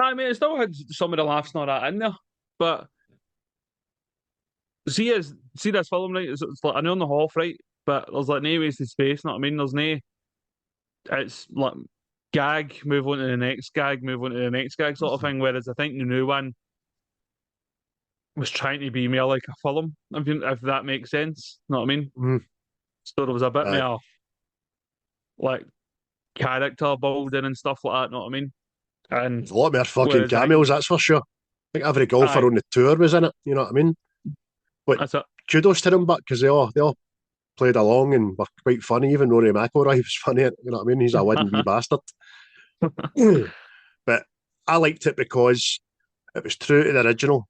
I mean, it still had some of the laughs and all that in there, but see this film, right? It's like I know on the half, right? But there's like no wasted space. Know what I mean? There's no. It's like gag, move on to the next gag, move on to the next gag sort of thing. Whereas I think the new one was trying to be more like a film, if that makes sense. Know what I mean? Mm, So there was a bit aye. more like character building and stuff like that. Know what I mean? And There's a lot more fucking whereas I think cameos, that's for sure. I think every golfer aye, on the tour was in it, you know what I mean? But that's it. kudos to them, but because they all played along and were quite funny. Even Rory McIlroy was funny, you know what I mean? He's a wooden wee bastard. But I liked it because it was true to the original.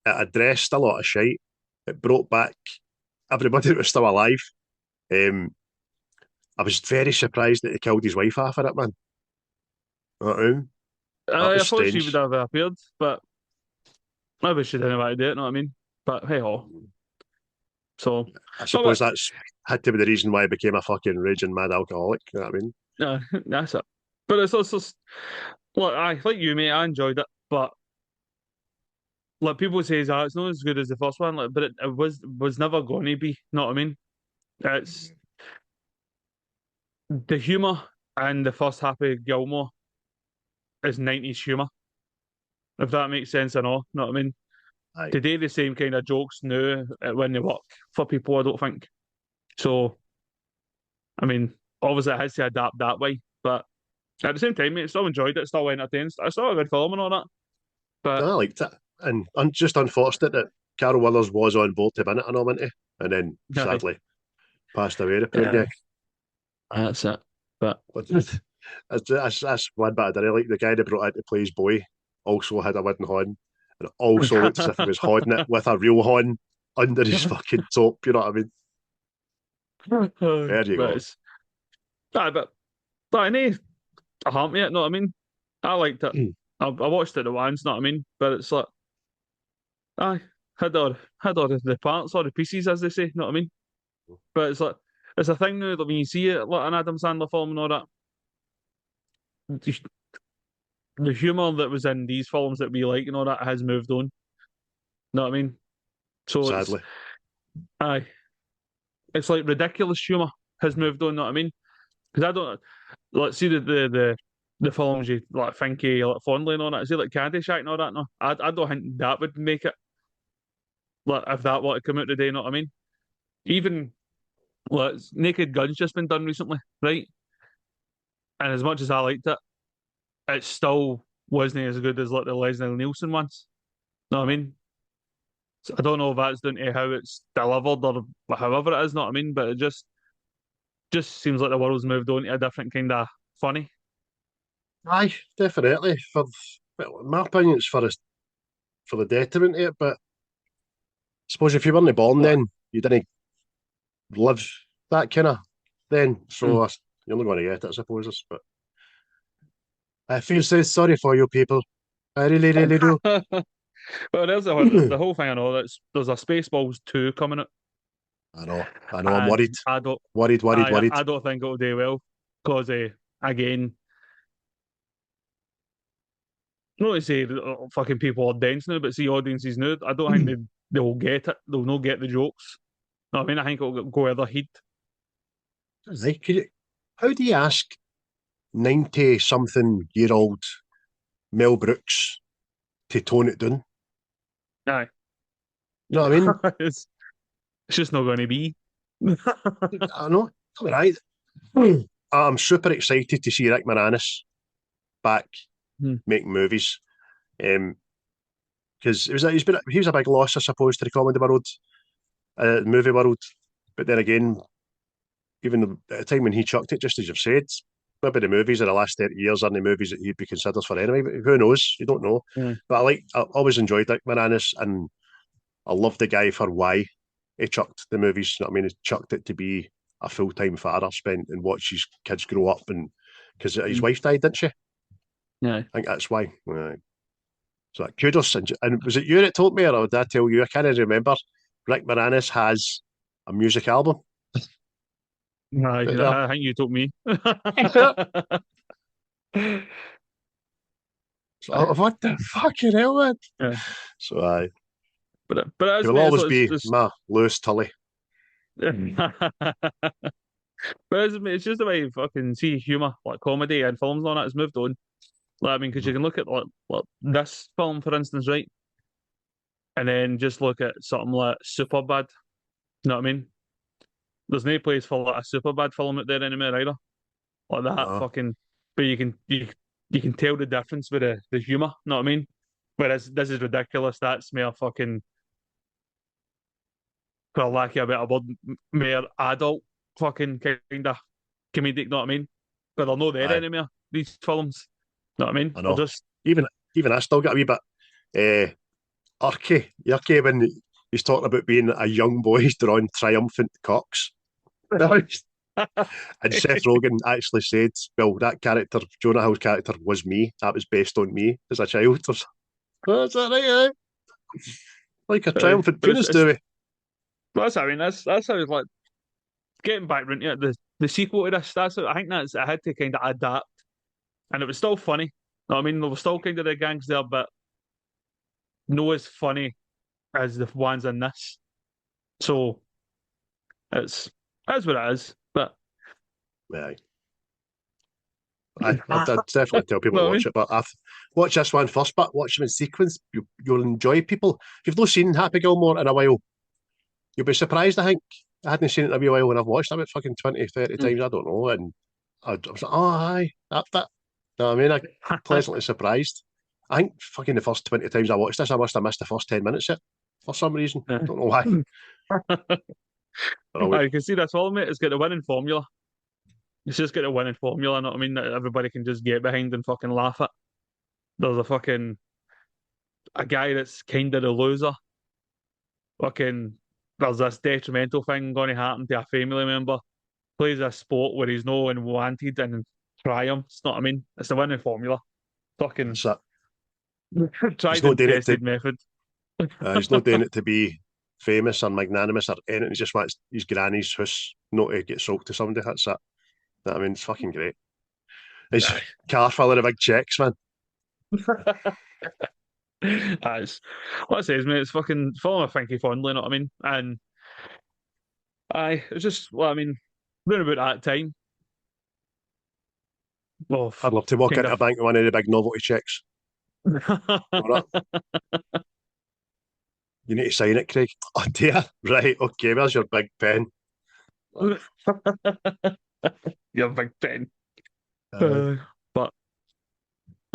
It addressed a lot of shite. It brought back everybody that was still alive. Um, I was very surprised that he killed his wife after it, man. You know what I mean? That I was thought she would strange. have appeared, but maybe she didn't want to do it, you know what I mean? But hey ho. So, I no, suppose that's had to be the reason why I became a fucking raging mad alcoholic. You know what I mean? that's it. But it's also, look, like you, mate, I enjoyed it, but like people say, it's not as good as the first one, like, but it was never going to be. You know what I mean? It's the humor and the first half of Gilmore is 90s humor, if that makes sense or not. You know what I mean? Aye. Today, the same kind of jokes now when they work for people, I don't think. So, I mean, obviously, it has to adapt that way, but at the same time, mate, still enjoyed it, still entertained. It's still a good film and all that. I But liked it. And just unfortunate that Carol Weathers was on board to win it and all, wasn't he? And then aye, sadly passed away, the poor yeah, guy. that's it. But But that's one bit I didn't like. The guy that brought out to play his boy also had a wooden horn. And it also looked as if he was holding it with a real horn under his fucking top, you know what I mean? There you but go. it's but I know I harm it, know what I mean? I liked it. I watched it once, know what I mean? But it's like I had all the parts or the pieces as they say, know what I mean? But it's like it's a thing now that when you see it like an Adam Sandler film and all that, the, the humour that was in these films that we like and all that has moved on. Know what I mean? So it's Sadly. aye, it's like ridiculous humour has moved on, know what I mean? Because I don't like see the films you like think like fondly and all that. See like Caddyshack and all that. No, I don't think that would make it. Like if that were to come out today, you know what I mean? Even like Naked Gun's just been done recently, right? And as much as I liked it, it still wasn't as good as like the Leslie Nielsen ones. Know what I mean? So I don't know if that's down to how it's delivered or however it is, know what I mean? But it just seems like the world's moved on to a different kind of funny. Aye, definitely. Well, in my opinion, it's for the detriment of it, but I suppose if you weren't born then, you didn't live that kind of then. So you're not going to get it, I suppose. But I feel so sorry for you people. I really, really do. Well, there's the whole thing I know that's there's a Spaceballs 2 coming out, I know, I'm and worried. I don't Worried, worried, worried. I don't think it'll do well because again, not to say that fucking people are dense now, but see audiences now, I don't think they'll get it. They'll not get the jokes. No, I mean, I think it'll go other heat. Like, how do you ask 90 something year old Mel Brooks to tone it down? Aye, You know what I mean? it's just not going to be. I know. All right. I'm super excited to see Rick Moranis back making movies. Because he was a big loss, I suppose, to the comedy world, movie world. But then again, even at the time when he chucked it, just as you've said, maybe the movies of the last 30 years aren't the movies that he'd be considered for anyway. But who knows? You don't know. But I always enjoyed Rick Moranis, and I love the guy for why he chucked the movies. You know what I mean? He chucked it to be a full time father, spent and watch his kids grow up, and because his wife died, didn't she? Yeah. I think that's why. So kudos. And was it you that told me, or did I tell you? I can't even remember. Rick Moranis has a music album. I think you told me. So, what the fucking hell, man? Yeah. So I. But He will always be my Lewis Tully. But it's just the way you fucking see humour, like comedy and films and all that has moved on. Like, I mean, because you can look at like this film, for instance, right? And then just look at something like Superbad. You know what I mean? There's no place for like a Superbad film out there anymore either. Like that fucking but you can tell the difference with the humour, you know what I mean? Whereas this is ridiculous, that's more fucking for lack of a better word, more adult fucking kind of comedic, you know what I mean? But they're not there anymore, these films. You know what I mean? I know. They're just Even I still get a wee bit yucky when he's talking about being a young boy, he's drawing triumphant cocks. And Seth Rogen actually said, well, that character, Jonah Hill's character, was me. That was based on me as a child. Oh, is that right? Like a triumphant But penis, do we? that's I mean that's how it's like getting back into it. The sequel to this. I think that's I had to kind of adapt, and it was still funny. No, I mean there was still kind of the gangs there, but no as funny as the ones in this. So that's what it is. But Yeah. I'd definitely tell people to no, I watch mean, it, but watch this one first, but watch them in sequence. You'll enjoy people. If you've not seen Happy Gilmore in a while, you'll be surprised, I think. I hadn't seen it in a wee while when I've watched it about fucking 20, 30 times, I don't know. And I was like, oh, aye, that. No, I mean, I'm pleasantly surprised. I think fucking the first 20 times I watched this, I must have missed the first 10 minutes of it for some reason. I don't know why. you can see that's all, mate. It's got the winning formula. It's just got a winning formula, you know what I mean? That everybody can just get behind and fucking laugh at. There's a guy that's kind of the loser. Fucking, there's this detrimental thing going to happen to a family member. Plays a sport where he's no one wanted and triumphs. Know what I mean? It's the winning formula. Fucking That's it. tried and tested method. He's not doing it to be famous or magnanimous or anything. He just wants his granny's house not to get sold to somebody. That's it. I mean, it's fucking great. His car full of big checks, man. It's, what I say is, mate, it's fucking full of thinky fondly, you know what I mean? And it's just, well, I mean, round about that time. Well, I'd love to walk kind into a bank with one of the big novelty checks. of. You need to sign it, Craig. Oh dear. Right, okay, where's your big pen? Your big pen. Uh, But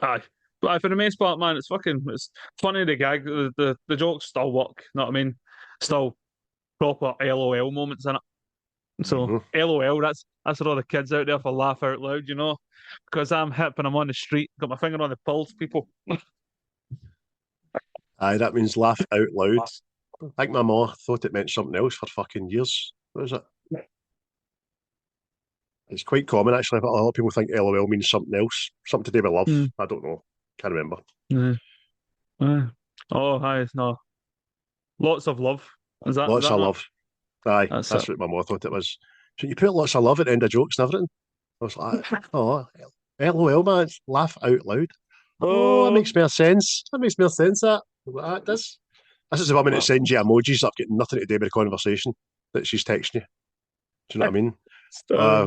aye. But for the most part, man, it's funny the gag, the jokes still work, you know what I mean? Still proper LOL moments in it. So Mhm. LOL, that's for all the kids out there for laugh out loud, you know? Because I'm hip and I'm on the street, got my finger on the pulse, people. Aye, that means laugh out loud. I think my mom thought it meant something else for fucking years. What is it? It's quite common actually, but a lot of people think LOL means something else, something to do with love. Mm. I don't know. Can't remember. Oh, hi, it's no. Lots of love. Is Lots that of not? love. Aye, That's that's it. what my mom thought it was. So you put lots of love at the end of jokes and everything. I was like, oh, LOL, man, it's laugh out loud. Oh, that Oh, makes more sense. That makes more sense. That does. This is the woman that sends you emojis that have got nothing to do with the conversation that she's texting you. Do you know what I mean?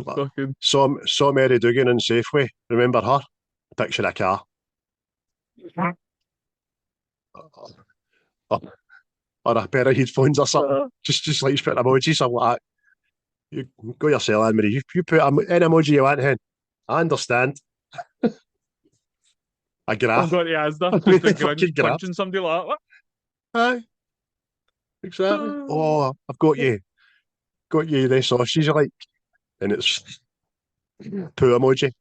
fucking. Saw Mary Dugan in Safeway. Remember her? Picture a car. Or, or a pair of headphones or something. Just like putting emojis. I'm like, you go yourself, Anne Marie. You put any emoji you want, hen. I understand. A I'm graph. going to Asda, I just mean, a fucking grunge graph. punching somebody like that. Aye, exactly. Oh, I've got you. Got you the sausage you like. And it's poo emoji.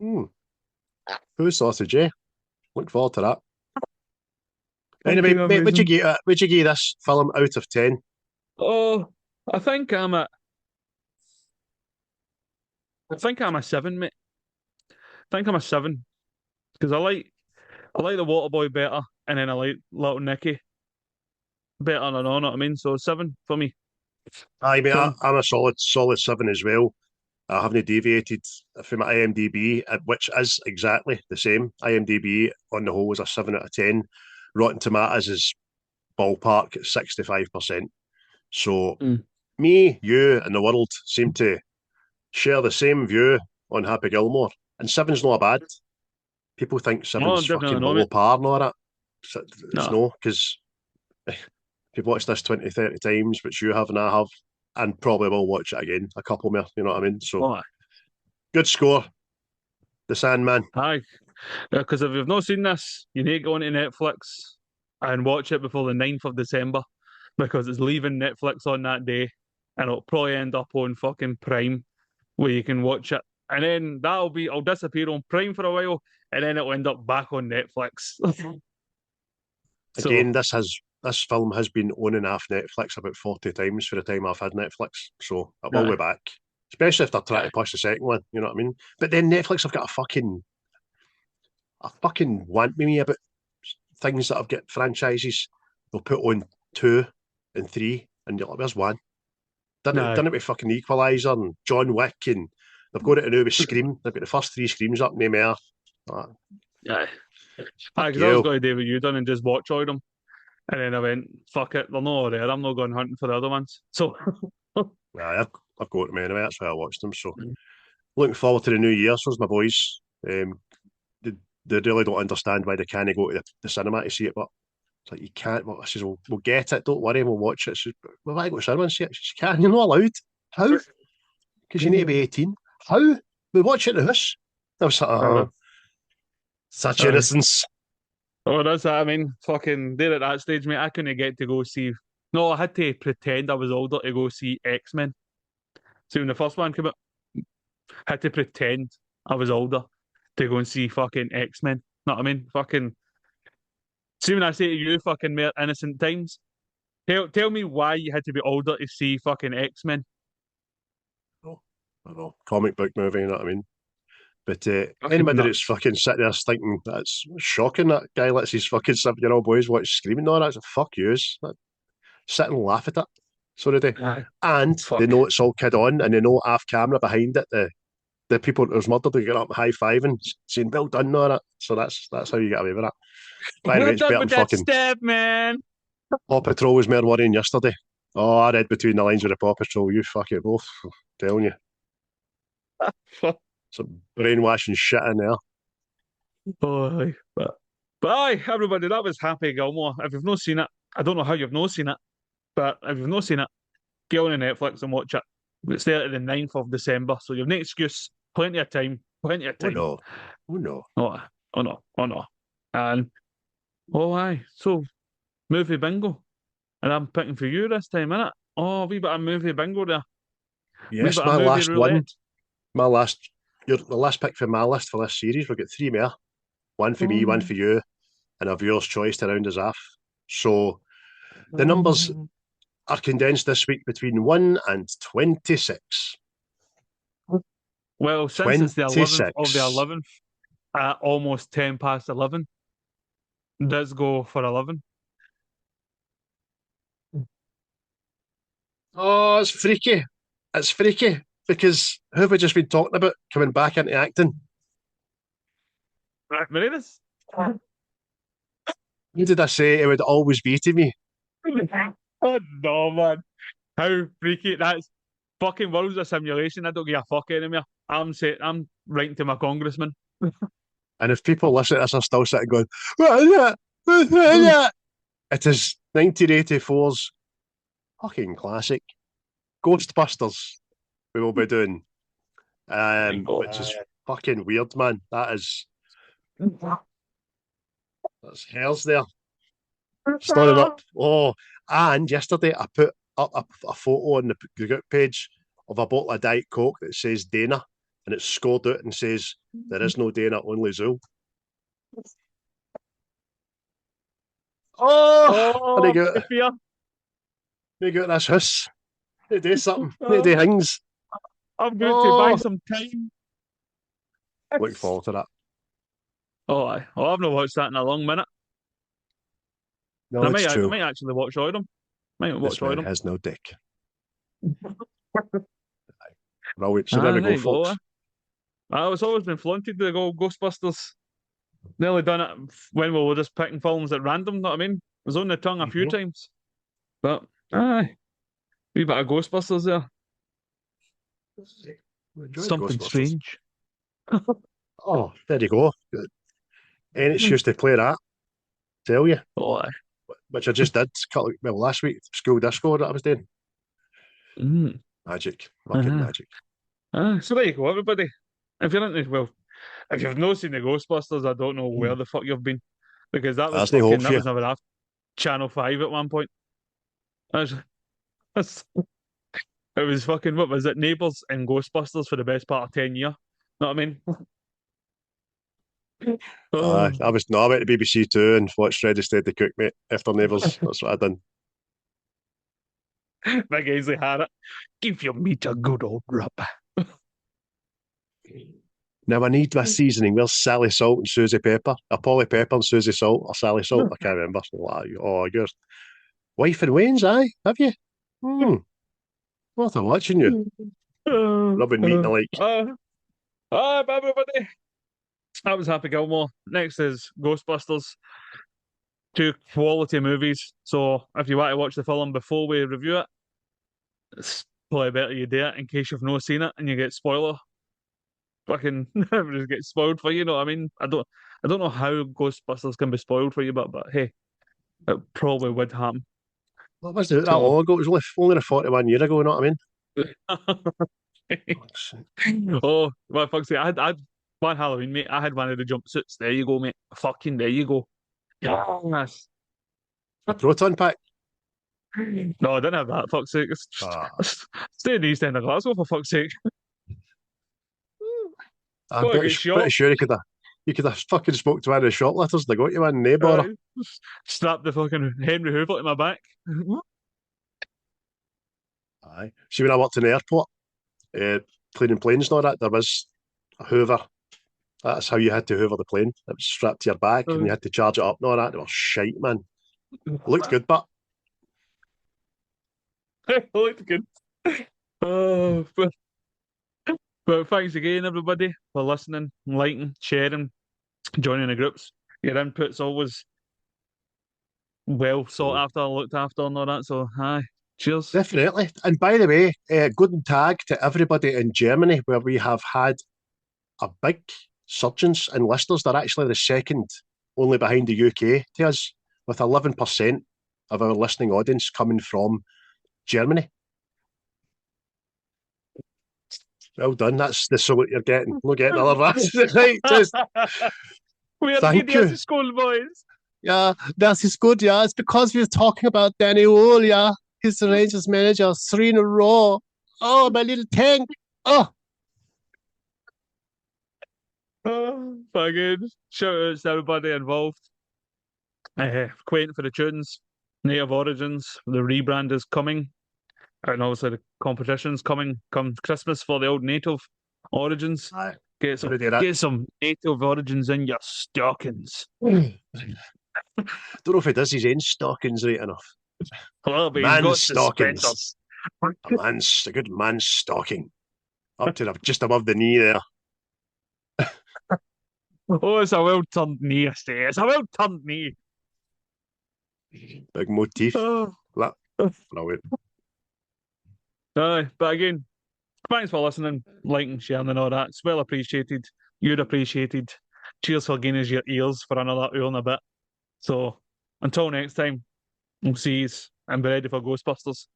Poo sausage, eh? Look forward to that. Anyway, Fucking mate, amazing. would you give this film out of 10? Oh, I think I'm a, I think I'm a seven, mate. I think I'm a seven because I like the Waterboy better, and then I like Little Nicky better than all. Know what I mean? So seven for me. Aye, mate, Seven. I'm a solid 7 as well. I haven't deviated from my IMDb, which is exactly the same. IMDb on the whole is a 7 out of 10. Rotten Tomatoes is ballpark at 65%. So Mm. me, you, and the world seem to share the same view on Happy Gilmore. And seven's not bad. People think No, seven's definitely fucking not, below mate. par and all that. It's No. no, because you've watched this 20, 30 times, which you have and I have, and probably will watch it again, a couple more, you know what I mean? So, Oh, good score, The Sandman. aye. Because if you've not seen this, you need to go into Netflix and watch it before the 9th of December because it's leaving Netflix on that day and it'll probably end up on fucking Prime where you can watch it. And then I'll disappear on Prime for a while and then it'll end up back on Netflix. So, Again, this has this film has been on and off Netflix about 40 times for the time I've had Netflix, so it will be back. Especially if they're trying to push the second one, you know what I mean? But then Netflix have got a fucking want me about things that have got franchises. They'll put on 2 and 3, and you're like, where's 1? Done it with fucking Equalizer and John Wick, and they've got it now with Scream. They've got the first 3 Screams up, no more. Yeah. Because I was going to do what you done and just watch all of them. And then I went, fuck it, they're not there. I'm not going hunting for the other ones. So, I've got them anyway. That's why I watched them. So, looking forward to the new year. So's my boys. They really don't understand why they can't go to the cinema to see it, but it's like, you can't. Well, I says, we'll get it. Don't worry, we'll watch it. Says, well, why go to cinema and see it? She says, you're not allowed. How? Because you need to be 18. How? We watch it in the house. I was like, such innocence. Oh, that's that. I mean, fucking, they're at that stage, mate. I couldn't get to go see. No, I had to pretend I was older to go see X-Men. See, when the first one came out, I had to pretend I was older to go and see fucking X-Men. Know what I mean? Fucking. See, when I say to you, fucking mere innocent times, tell me why you had to be older to see fucking X-Men. I don't know. Comic book movie, you know what I mean? But anybody that's fucking sitting there thinking that's shocking, that guy lets his fucking 7-year-old boys watch Screaming, no, that's a fuck yous. Sit and laugh at it. So do they. And they know it's all kid on, and they know off camera behind it, the people that was murdered, they get up high fiving, saying, well done, all that. So that's how you get away with that. By the way, it's better than fucking step, man. Paw Patrol was more worrying yesterday. Oh, I read between the lines with the Paw Patrol, you fuck it both. I'm telling you. Some brainwashing shit in there. Oh, but aye, everybody, that was Happy Gilmore. If you've not seen it, I don't know how you've not seen it, but if you've not seen it, get on Netflix and watch it. It's there at the 9th of December, so you've no excuse. Plenty of time. Plenty of time. Oh no. Oh no. And aye. So movie bingo. And I'm picking for you this time, innit? Oh, wee bit of movie bingo there. Yes, my last one. The last pick for my list for this series. We've got 3 more. One for me, one for you, and a viewer's choice to round us off. So the numbers are condensed this week between 1 and 26. Well, since it's the 11th of the 11th, at almost 10 past 11, let's go for 11. Oh, it's freaky. It's freaky because who have we just been talking about coming back into acting? Moranis? Who did I say it would always be to me? Oh no, man. How freaky. That's fucking world's a simulation. I don't give a fuck anymore. I'm writing to my congressman. And if people listen to this are still sitting going, what is that? What's that? It is 1984's fucking classic, Ghostbusters, we will be doing. Which is fucking weird, man. That's hell's there. Started up. Oh, and yesterday I put up a photo on the group page of a bottle of Diet Coke that says Dana, and it's scored out and says, there is no Dana, only Zool. Oh, they go this house. They do something. They do things. I'm going to buy some time. Look forward to that. Oh, I've not watched that in a long minute. No, I it's true. I might actually watch all of them. This man has no dick. Right, so there we go, folks. It's always been flaunted to go Ghostbusters. Nearly done it when we were just picking films at random, know what I mean? It was on the tongue a few times. But, aye. Wee bit of Ghostbusters there. Something strange. Oh, there you go. Any excuse to play that. Tell you. Oh, aye. Which I just did last week, school disco that I was doing. Magic. Fucking magic. So there you go, everybody. If you've not seen the Ghostbusters, I don't know where the fuck you've been. Because that was never off Channel 5 at one point. It was fucking, what was it, Neighbours and Ghostbusters for the best part of 10 years. Know what I mean? Oh, I went to BBC Two and watched Ready Steady Cook, mate. After Neighbours, that's what I done. Big Ainsley had it. Give your meat a good old rub. Now I need my seasoning. Where's Sally Salt and Susie Pepper? Or Polly Pepper and Susie Salt, or Sally Salt? I can't remember. Oh, your wife and Wayne's, aye? Have you? What I'm watching you. Rubbing meat and the like. Everybody. That was Happy Gilmore. Next is Ghostbusters. 2 quality movies. So if you want to watch the film before we review it, it's probably better you do it in case you've not seen it and you get spoiler. Fucking just get spoiled for you, you know what I mean? I don't know how Ghostbusters can be spoiled for you, but hey, it probably would happen. What was it that long ago? It was only 41 years ago, you know what I mean? Oh, well, fuck's sake. I had one Halloween, mate. I had one of the jumpsuits. There you go, mate. Fucking there you go. Yes. A proton pack. No, I didn't have that. Fuck's sake. Stay in the East End of Glasgow, for fuck's sake. I'm pretty sure you could have fucking spoke to one of the shoplifters. They got you one, neighbour. Slap the fucking Henry Hoover to my back. Aye. See, when I worked in the airport, cleaning planes and all that, there was a Hoover. That's how you had to Hoover the plane. It was strapped to your back and you had to charge it up and all that. They were shite, man. It looked good, but... It looked good. Oh, but thanks again, everybody, for listening, liking, sharing, joining the groups. Your input's always well sought after, looked after, and all that. So, hi, cheers. Definitely. And by the way, good tag to everybody in Germany, where we have had a big surgence in listeners. They're actually the second, only behind the UK to us, with 11% of our listening audience coming from Germany. Well done. That's the salute you're getting. We're getting another rat. Right, just Thank you. School, boys. Yeah, that is good, yeah. It's because we're talking about Danny Wool, yeah. He's the Rangers manager, 3 in a row. Oh, my little tank. Oh. Fucking shout outs to everybody involved. Quaint for the tunes, Native Origins, the rebrand is coming. And obviously the competition's coming come Christmas for the old Native Origins. Aye. Get some Native Origins in your stockings. Don't know if he does his own stockings right enough. Well, man's stockings. A good man's stocking. Up to just above the knee there. Oh, it's a well-turned knee, I say. It's a well-turned knee. Big motif. Brilliant. But again, thanks for listening, liking, sharing and all that. It's well appreciated. You're appreciated. Cheers for giving us your ears for another hour and a bit. So, until next time, we'll see you and be ready for Ghostbusters.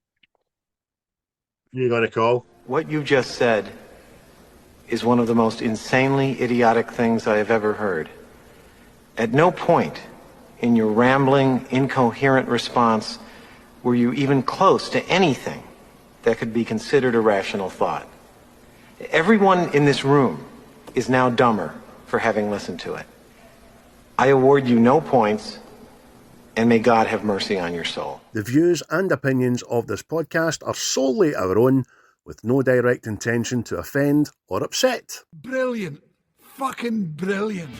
You gonna call? What you just said is one of the most insanely idiotic things I have ever heard. At no point in your rambling, incoherent response were you even close to anything that could be considered a rational thought. Everyone in this room is now dumber for having listened to it. I award you no points, and may God have mercy on your soul. The views and opinions of this podcast are solely our own, with no direct intention to offend or upset. Brilliant. Fucking brilliant.